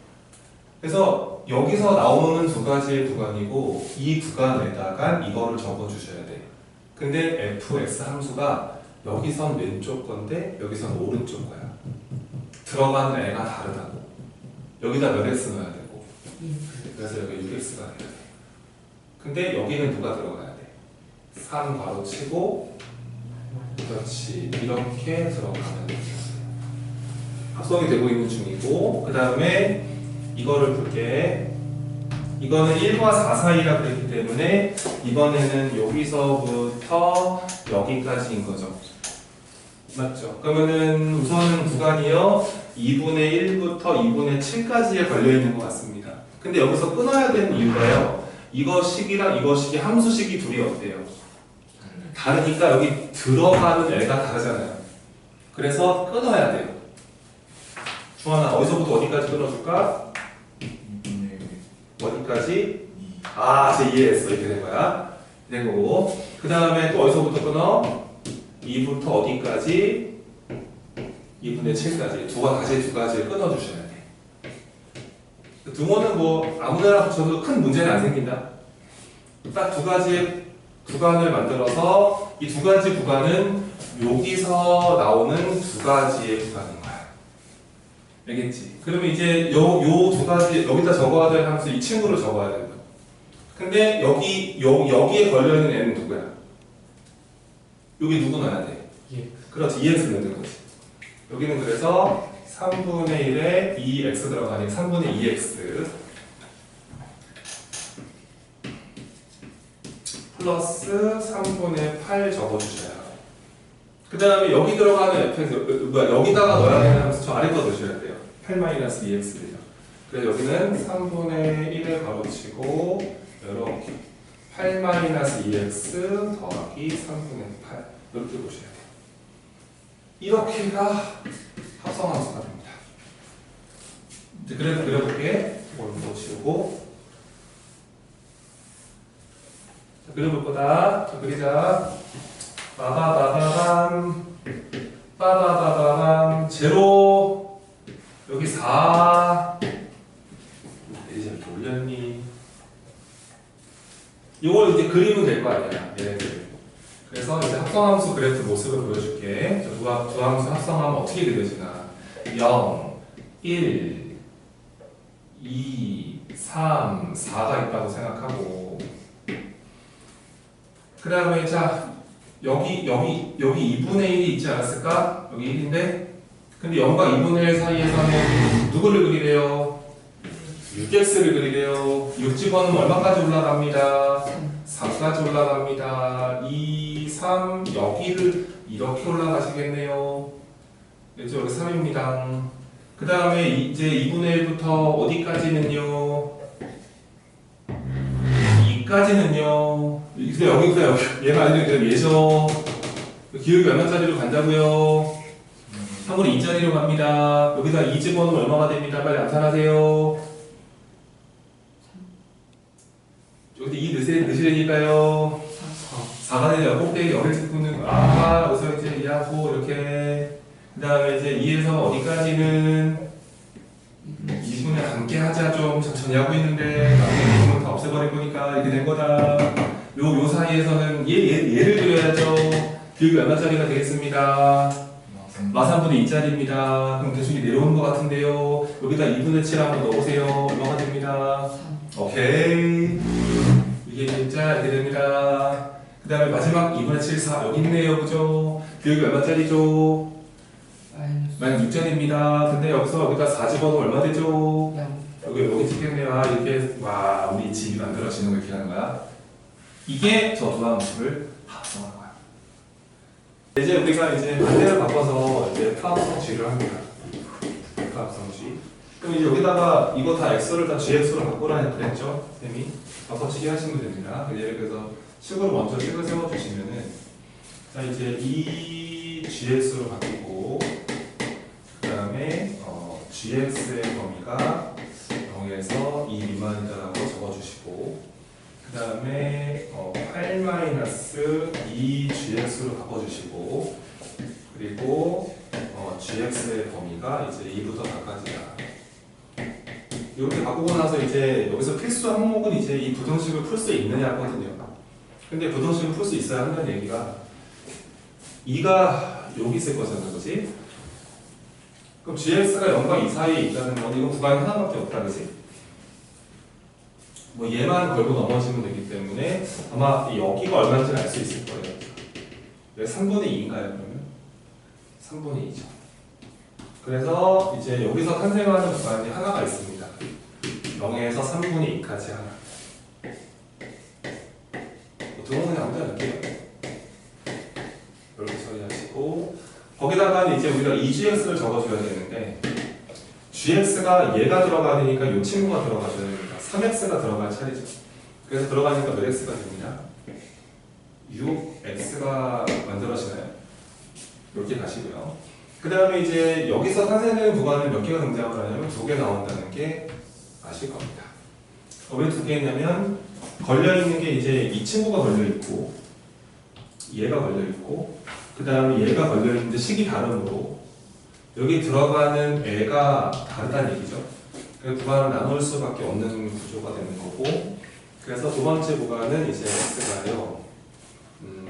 그래서 여기서 나오는 두 가지의 구간이고 이 구간에다가 이거를 적어 주셔야 돼. 근데 fx 함수가 여기선 왼쪽 건데 여기선 오른쪽 거야. 들어가는 애가 다르다고. 여기다 몇 x 넣어야 되고 그래서 여기 6x가 돼야 돼. 근데 여기는 누가 들어가야 돼? 3 바로 치고 그렇지 이렇게 들어가면 돼. 합성이 되고 있는 중이고 그 다음에 이거를 볼게. 이거는 1과 4 사이라 그랬기 때문에 이번에는 여기서부터 여기까지인 거죠. 맞죠? 그러면은 우선은 구간이요 2분의 1부터 2분의 7까지에 걸려있는 것 같습니다. 근데 여기서 끊어야 되는 이유가요 이거식이랑 이거식이 함수식이 둘이 어때요? 다르니까 여기 들어가는 애가 다르잖아요. 그래서 끊어야 돼요. 중환아 어디서부터 어디까지 끊어줄까? 2분의 어디까지? 2. 아, 제 이해했어. 이렇게 된 거야. 된 거고. 그 다음에 또 어디서부터 끊어? 2부터 어디까지? 2분의 7까지. 두 가지를 끊어주셔야 돼. 등호는 뭐 아무데나 붙여도 큰 문제는 안 생긴다. 딱 두 가지의 구간을 만들어서 이 두 가지 구간은 여기서 나오는 두 가지의 구간인 거야. 알겠지? 그러면 이제 요 두 가지 여기다 적어야 될 함수 이 친구를 적어야 되는 거야. 근데 여기에 걸려있는 애는 누구야? 여기 누구 넣어야 돼? 그렇지, 2x 넣는 거지. 여기는 그래서 3분의 1에 2x 들어가니까 3분의 2x 플러스 3분의 8 적어주셔야 해요. 그 다음에 여기 들어가는 fx, 여기다가 넣어야 되는 함수 저 아래 거 넣으셔야 돼요. 8-2x를요. 그래서 여기는 3분의 1을 가로치고 이렇게 8-2x 더하기 3분의 8 이렇게 보셔야 돼요. 이렇게가 합성함수가 됩니다. 이제 그래서 그려볼게. 이걸 놓치고 자, 그려볼 거다. 자, 그리자. 빠바바바밤 제로 여기 4 이제 이렇게 올렸니? 이걸 이제 그리면 될 거 아니야 얘네들. 그래서 이제 합성함수 그래프 모습을 보여줄게. 두 함수 합성하면 어떻게 그려지나? 0, 1, 2, 3, 4가 있다고 생각하고 그 다음에 자 여기 2분의 1이 있지 않았을까? 여기 1인데 근데 0과 2분의 1 사이에서는 누구를 그리래요? 6x를 그리래요. 6 집어넣으면 얼마까지 올라갑니다? 3까지 올라갑니다. 2, 3 여기를 이렇게 올라가시겠네요. 그렇죠? 여기 3입니다. 그 다음에 이제 2분의 1부터 어디까지는요? 2까지는요? 근데 여기 그냥 얘가 아니면 그냥 예죠. 기울기 얼마짜리로 간다고요? 3분의 2짜리로 갑니다. 여기다 2 집어넣으면 얼마가 됩니다. 빨리 암산하세요. 여기 2 넣으시라니까요. 4가 되죠. 꼭대기 여기 찍고는 여기서 이제 이하고 이렇게 그 다음에 이제 2에서 어디까지는 2분에 함께 하자. 좀 천천히 하고 있는데 나중에 2분은 다 없애버릴 거니까 이렇게 된 거다. 요 사이에서는 얘를 그려야죠. 기울기 얼마짜리가 되겠습니다. 마산분의 2짜리입니다. 그럼 대충 내려오는 것 같은데요. 여기다 2분의 7 한번 넣으세요. 얼마가 됩니다. 오케이. 이게 진짜 이렇게 됩니다. 그 다음에 마지막 2분의 7, 4 여기 있네요. 그죠? 기울기 얼마짜리죠? 마이너스 6짜리입니다. 근데 여기다 4 집어넣으면 얼마 되죠? 여기 찍겠네요. 이렇게 우리 집이 만들어지는 걸 기하는 거야. 이게 저 두 함수를 합성한 거야. 이제 우리가 이제 반대를 바꿔서 이제 타합성취를 합니다. 타합성취. 그럼 이제 여기다가 이거 다 x를 다 gx로 바꾸라는 그랬죠? 쌤이 바꿔치기 하시면 됩니다. 예를 들어서 식으로 먼저 식을 세워주시면은 자 이제 이 gx로 바꾸고 그 다음에 gx의 범위가 0에서 2 미만이다라고 적어주시고 그 다음에 8-2gx로 바꿔주시고 그리고 gx의 범위가 이제 2부터 4까지다. 이렇게 바꾸고 나서 이제 여기서 필수 항목은 이제 이 부등식을 풀 수 있느냐거든요. 근데 부등식을 풀 수 있어야 한다는 얘기가 2가 여기 있을 거잖아, 그렇지? 그럼 gx가 0과 2 사이에 있다는 건 이건 구간이 하나밖에 없다, 그렇지? 뭐 얘만 걸고 넘어지면 되기 때문에 아마 여기가 얼마인지는 알 수 있을 거예요. 여기 3분의 2인가요, 그러면? 3분의 2죠. 그래서 이제 여기서 탄생하는 구간이 하나가 있습니다. 0에서 3분의 2까지 하나. 등호는 아무데나 넣을게요. 이렇게 처리하시고 거기다가 이제 우리가 2gx를 적어줘야 되는데 gx가 얘가 들어가야 되니까 이 친구가 들어가줘야 됩니다. 3x가 들어갈 차례죠. 그래서 들어가니까 몇 x가 됩니다. 6x가 만들어지나요? 이렇게 가시고요. 그 다음에 이제 여기서 탄생되는 구간을 몇 개가 등장을 하냐면 2개 나온다는 게 아실 겁니다. 왜 2개 있냐면 걸려있는 게 이제 이 친구가 걸려있고 얘가 걸려있고 그 다음에 얘가 걸려있는데 식이 다르므로 여기 들어가는 애가 다르다는 얘기죠. 그래서 구간을 나눌 수밖에 없는 구조가 되는 거고 그래서 두 번째 구간은 이제 x가요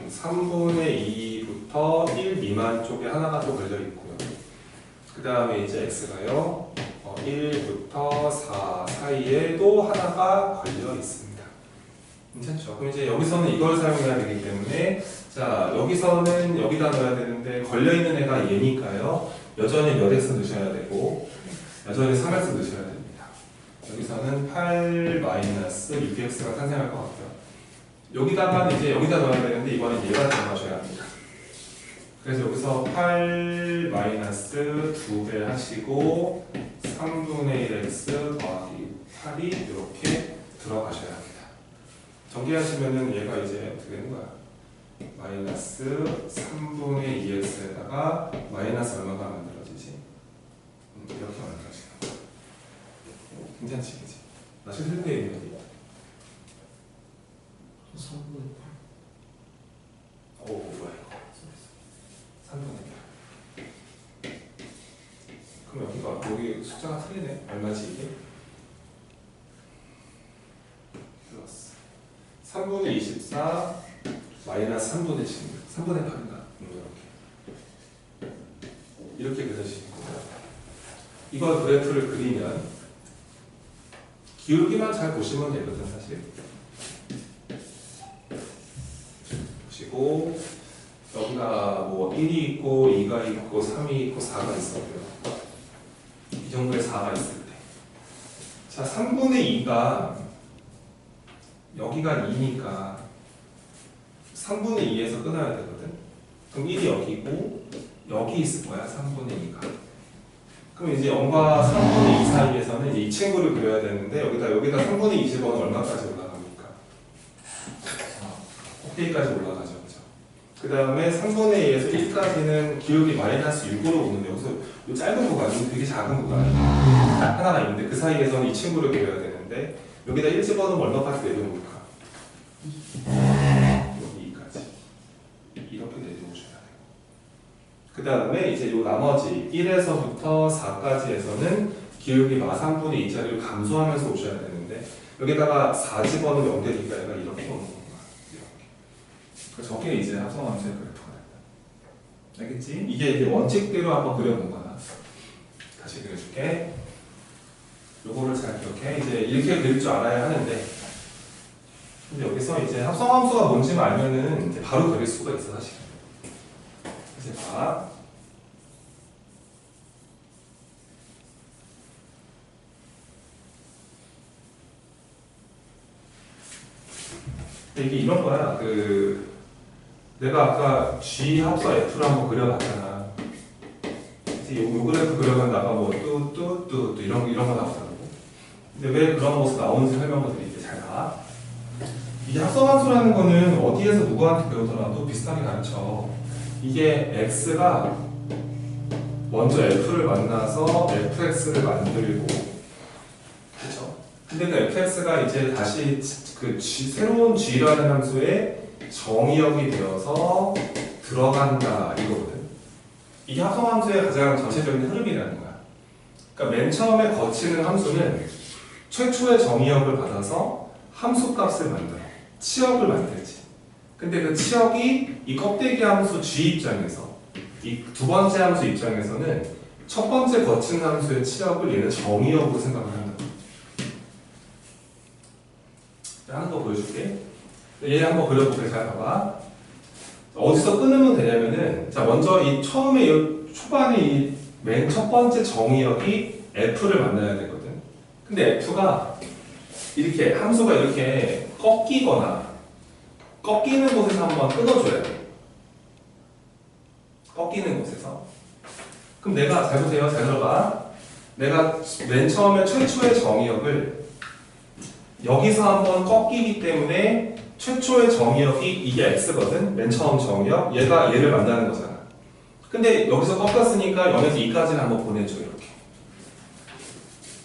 3분의 2부터 1 미만 쪽에 하나가 또 걸려있고요. 그 다음에 이제 x가요 1부터 4 사이에 또 하나가 걸려 있습니다. 괜찮죠? 그럼 이제 여기서는 이걸 사용해야 되기 때문에 자 여기서는 여기다 넣어야 되는데 걸려있는 애가 얘니까요 여전히 몇 x 넣으셔야 되고 여전히 3x 넣으셔야 됩니다. 여기서는 8-6x가 탄생할 것 같고요. 여기다가 이제 여기다 넣어야 되는데 이번엔 얘가 들어가셔야 합니다. 그래서 여기서 8-2배 하시고 3분의 1x 더하기 8이 이렇게 들어가셔야 합니다. 전개하시면은 얘가 이제 어떻게 되는 거야? 마이너스 3분의 2x에다가 마이너스 얼마가 만들어지지? 이렇게 만들어지는 거야. 괜찮지, 그치? 나 실수돼 있는 거지? 3분의 8. 오, 뭐야 이거? 3분의 8. 그럼 여기 숫자가 틀리네. 얼마지 이게? 플러스 3분의 24 마이너스 3분의 16 3분의 8인가? 이렇게 그려지는 거예요. 이걸 그래프를 그리면 기울기만 잘 보시면 되거든 사실. 보시고 여기가 뭐 1이 있고 2가 있고 3이 있고 4가 있었고요. 이 정도의 4가 있을 때. 자 3분의 2가 여기가 2니까 3분의 2에서 끊어야 되거든. 그럼 1이 여기고 여기 있을 거야 3분의 2가. 그럼 이제 0과 3분의 2 사이에서는 이제 이 친구를 그려야 되는데 여기다 3분의 2 집어넣으면 얼마까지 올라갑니까? K까지 올라가죠. 그죠? 그 다음에 3분의 2에서 1까지는 기울기 마이너스 6으로 오는데 여기서 이 짧은 구간, 이 되게 작은 구간 하나가 있는데 그 사이에서는 이 친구를 그려야 되는데 여기다 1 집어넣으면 얼마까지 내려옵니까? 여기까지 이렇게 내려오셔야 돼요. 그 다음에 이제 요 나머지 1에서부터 4까지에서는 기울기 마 3분의 2짜리를 감소하면서 오셔야 되는데 여기다가 4 집어넣으면 0되니까 얘가 이렇게 오는 거야. 그 저게 이제 합성함수의 그래프가 된다. 알겠지? 이게 이제 원칙대로 한번 그려본 거야. 다시 그려줄게. 요거를 잘 기억해. 이제 이렇게 그릴 줄 알아야 하는데 근데 여기서 이제 합성함수가 뭔지만 알면은 이제 바로 그릴 수가 있어 사실. 이제 봐. 이게 이런 거야. 내가 아까 G 합서 F를 한번 그려봤잖아. 이제 요 그래프 그려면 나가 뭐 뚜 이런 거 나오더라고. 근데 왜 그런 모습 나오는지 설명을 드릴게. 잘 봐. 이게 합성함수라는 거는 어디에서 누구한테 배우더라도 비슷하게 가르쳐. 이게 X가 먼저 F를 만나서 fx를 만들고, 그렇죠? 근데 그 fx가 이제 다시 새로운 g라는 함수에 정의역이 되어서 들어간다 이거거든. 이게 합성함수의 가장 전체적인 흐름이라는 거야. 그러니까 맨 처음에 거치는 함수는 최초의 정의역을 받아서 함수값을 만들어. 치역을 만들지. 근데 그 치역이 이 껍데기 함수 g 입장에서, 이 두 번째 함수 입장에서는 첫 번째 거친 함수의 치역을 얘는 정의역으로 생각을 한다. 하는 거 보여줄게. 얘 한번 그려볼게. 잘 봐봐. 어디서 끊으면 되냐면은, 자, 먼저 이 처음에 이 초반에 이 맨 첫 번째 정의역이 f를 만나야 되거든. 근데 f가 이렇게 함수가 이렇게 꺾이는 곳에서 한번 끊어줘야 돼. 꺾이는 곳에서. 그럼 내가 잘 보세요. 잘 들어봐. 내가 맨 처음에 최초의 정의역을 여기서 한번 꺾이기 때문에 최초의 정의역이 이게 x거든. 맨 처음 정의역. 얘가 얘를 만나는 거잖아. 근데 여기서 꺾였으니까 0에서 2까지는 한번 보내줘. 이렇게.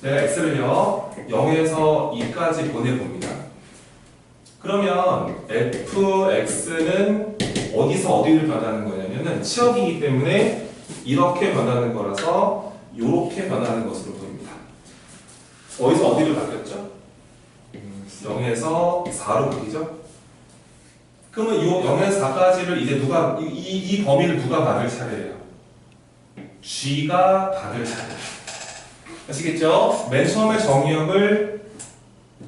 내가 x를요 0에서 2까지 보내봅니다. 그러면 fx는 어디서 어디를 변하는 거냐면은 치역이기 때문에 이렇게 변하는 거라서 이렇게 변하는 것으로 보입니다. 어디서 어디로 바뀌었죠? 0에서 4로 바뀌죠? 그러면 이 0에서 4까지를 이제 이 범위를 누가 받을 차례예요? g가 받을 차례. 아시겠죠? 맨 처음에 정의역을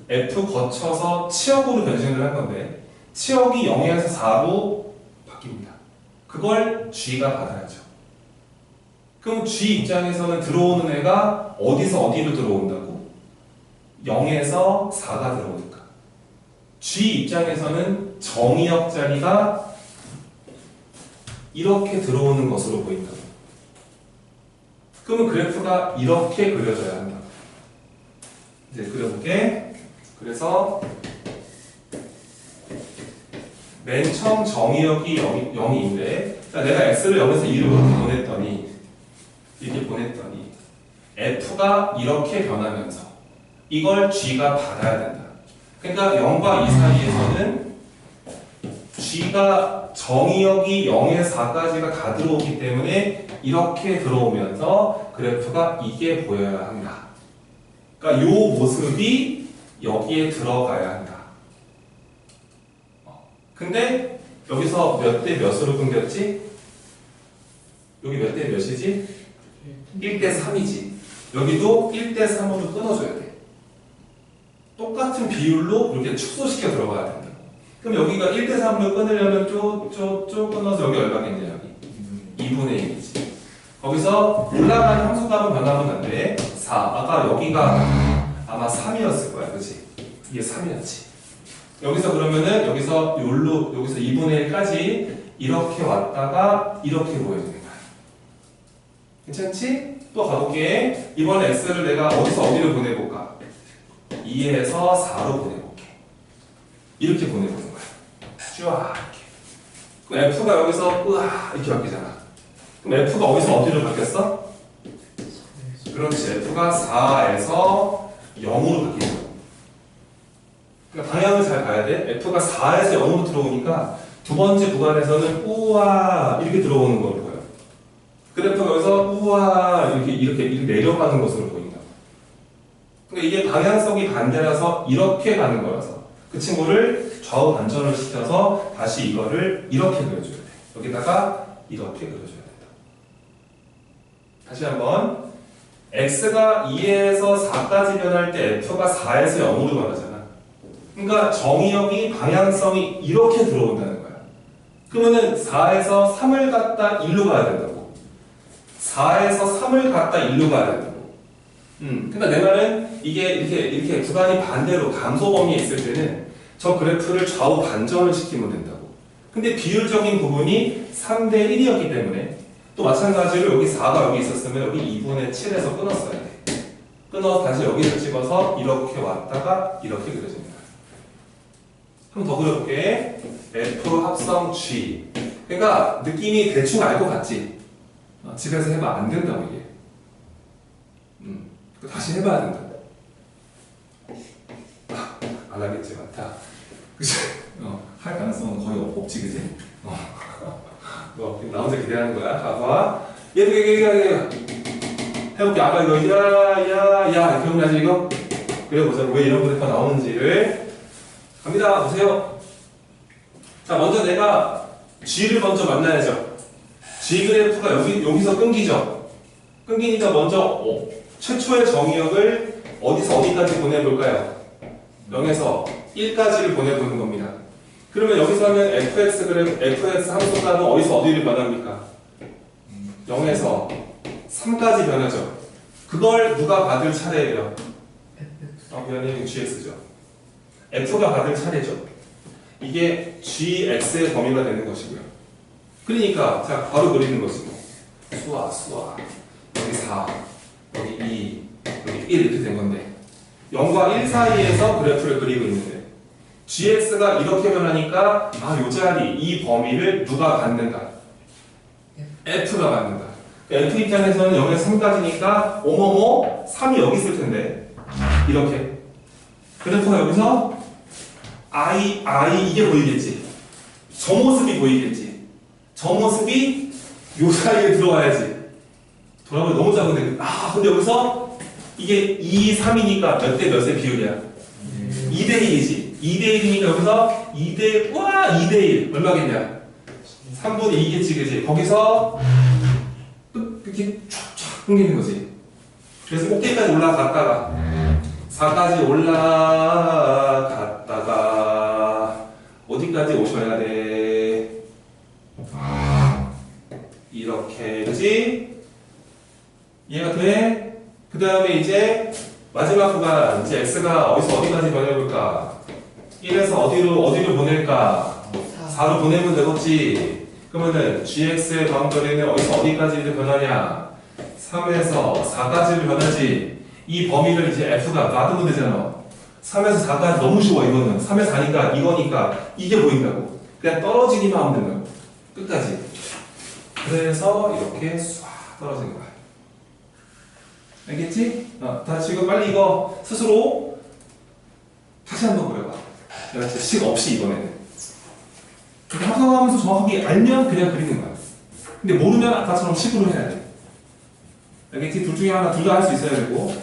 f 거쳐서 치역으로 변신을 한 건데 치역이 0에서 4로 바뀝니다. 그걸 g가 받아야죠. 그럼 g 입장에서는 들어오는 애가 어디서 어디로 들어온다고? 0에서 4가 들어오니까 g 입장에서는 정의역 자리가 이렇게 들어오는 것으로 보인다고. 그러면 그래프가 이렇게 그려져야 한다. 이제 그려볼게. 그래서 맨 처음 정의역이 0인데 내가 x를 0에서 2로 이렇게 보냈더니 f가 이렇게 변하면서 이걸 g가 받아야 된다. 그러니까 0과 2 사이에서는 g가 정의역이 0에서 4까지가 다 들어오기 때문에 이렇게 들어오면서 그래프가 이게 보여야 한다. 그러니까 이 모습이 여기에 들어가야 한다. 근데 여기서 몇 대 몇으로 끊겼지? 여기 몇 대 몇이지? 1대 3이지. 여기도 1대 3으로 끊어줘야 돼. 똑같은 비율로 이렇게 축소시켜 들어가야 된다. 그럼 여기가 1대 3으로 끊으려면 쭉 끊어서 여기 얼마겠냐? 여기 2분의 1이지. 거기서 올라가는 함수값은 변하면 안 돼. 4. 아까 여기가 아마 3이었을 거야. 그치? 이게 3이었지. 여기서 그러면은 여기서 2분의 1까지 이렇게 왔다가 이렇게 보여주는 거야. 괜찮지? 또 가볼게. 이번에 x를 내가 어디서 어디로 보내볼까? 2에서 4로 보내볼게. 이렇게 보내보는 거야. 쭉 이렇게. 그럼 F가 여기서 으아 이렇게 바뀌잖아. 그럼 F가 어디서 어디로 바뀌었어? 그렇지. F가 4에서 0으로 바뀌죠. 그러니까 방향을 잘 봐야 돼. F가 4에서 0으로 들어오니까 두 번째 구간에서는 우와 이렇게 들어오는 걸 보여요. 그래프가 여기서 우와 이렇게 내려가는 것으로 보인다. 그러니까 이게 방향성이 반대라서 이렇게 가는 거라서 그 친구를 좌우 반전을 시켜서 다시 이거를 이렇게 그려줘야 돼. 여기다가 이렇게 그려줘야 된다. 다시 한번 x가 2에서 4까지 변할 때 f가 4에서 0으로 변하잖아. 그러니까 정의역이 방향성이 이렇게 들어온다는 거야. 그러면은 4에서 3을 갖다 1로 가야 된다고. 4에서 3을 갖다 1로 가야 된다고. 그러니까 내 말은 이게 이렇게 구간이 반대로 감소 범위에 있을 때는 저 그래프를 좌우 반전을 시키면 된다고. 근데 비율적인 부분이 3대 1이었기 때문에 또 마찬가지로 여기 4가 여기 있었으면 여기 2분의 7에서 끊었어야 돼. 끊어서 다시 여기를 찍어서 이렇게 왔다가 이렇게 그려집니다. 한 번 더 그려볼게. F 합성 G. 그러니까 느낌이 대충 알 것 같지? 집에서 해봐. 안 된다고 이게. 다시 해봐야 된다. 안 하겠지만 다. 그치? 할 가능성은 거의 없지, 그지? 너 나 혼자 기대하는 거야. 봐봐. 얘 해볼게. 아까 이거 야야야 기억나지 이거? 그래보자. 왜 이런 그래프가 나오는지를 갑니다. 보세요. 자, 먼저 내가 G를 먼저 만나야죠. G 그래프가 여기서 끊기죠. 끊기니까 먼저 최초의 정의역을 어디서 어디까지 보내볼까요? 0에서 1까지를 보내보는 겁니다. 그러면 여기서는 fx 함수가는 어디서 어디를 변합니까? 0에서 3까지 변하죠. 그걸 누가 받을 차례예요? 미안해, gx죠. f가 받을 차례죠. 이게 gx의 범위가 되는 것이고요. 그러니까 자 바로 그리는 것이고 수와 여기 4 여기 2 여기 1 이렇게 된 건데 0과 1 사이에서 그래프를 그리고 있는데 gx가 이렇게 변하니까 요 자리 이 범위를 누가 받는다? f가 받는다. f 입장에서는 0에서 3까지니까 3이 여기 있을 텐데 이렇게 그래프가 여기서 I 이게 보이겠지. 저 모습이 보이겠지. 저 모습이 요 사이에 들어와야지. 돌아보니 너무 작은데 근데 여기서 이게 2, 3이니까 몇 대 몇의 비율이야? 2대 1이지. 2대 1이니까 여기서 2대 1 얼마겠냐? 3분의 2겠지, 그지? 거기서 이렇게 쫙쫙 끊기는 거지. 그래서 꼭대기까지 올라갔다가 4까지 올라갔다가 어디까지 오셔야 돼? 이렇게, 그지? 이해가 돼? 그 다음에 이제 마지막 구간 이제 x가 어디서 어디까지 변해볼까? 1에서 어디로 보낼까? 4로 보내면 되겠지. 그러면은 gx의 바운더리는 어디서 어디까지 변하냐? 3에서 4까지를 변하지. 이 범위를 이제 f가 놔두면 되잖아. 3에서 4까지 너무 쉬워 이거는. 3에서 4니까 이거니까 이게 보인다고. 그냥 떨어지기만 하면 된다고. 끝까지. 그래서 이렇게 쏴 떨어지는 거야. 알겠지? 다 지금 빨리 이거 스스로 다시 한번 그려봐. 내가 진짜 식 없이 이번에는. 합성하면서 정확하게 알면 그냥 그리는 거야. 근데 모르면 아까처럼 식으로 해야 돼. 알겠지? 둘 중에 하나, 둘 다 할 수 있어야 되고.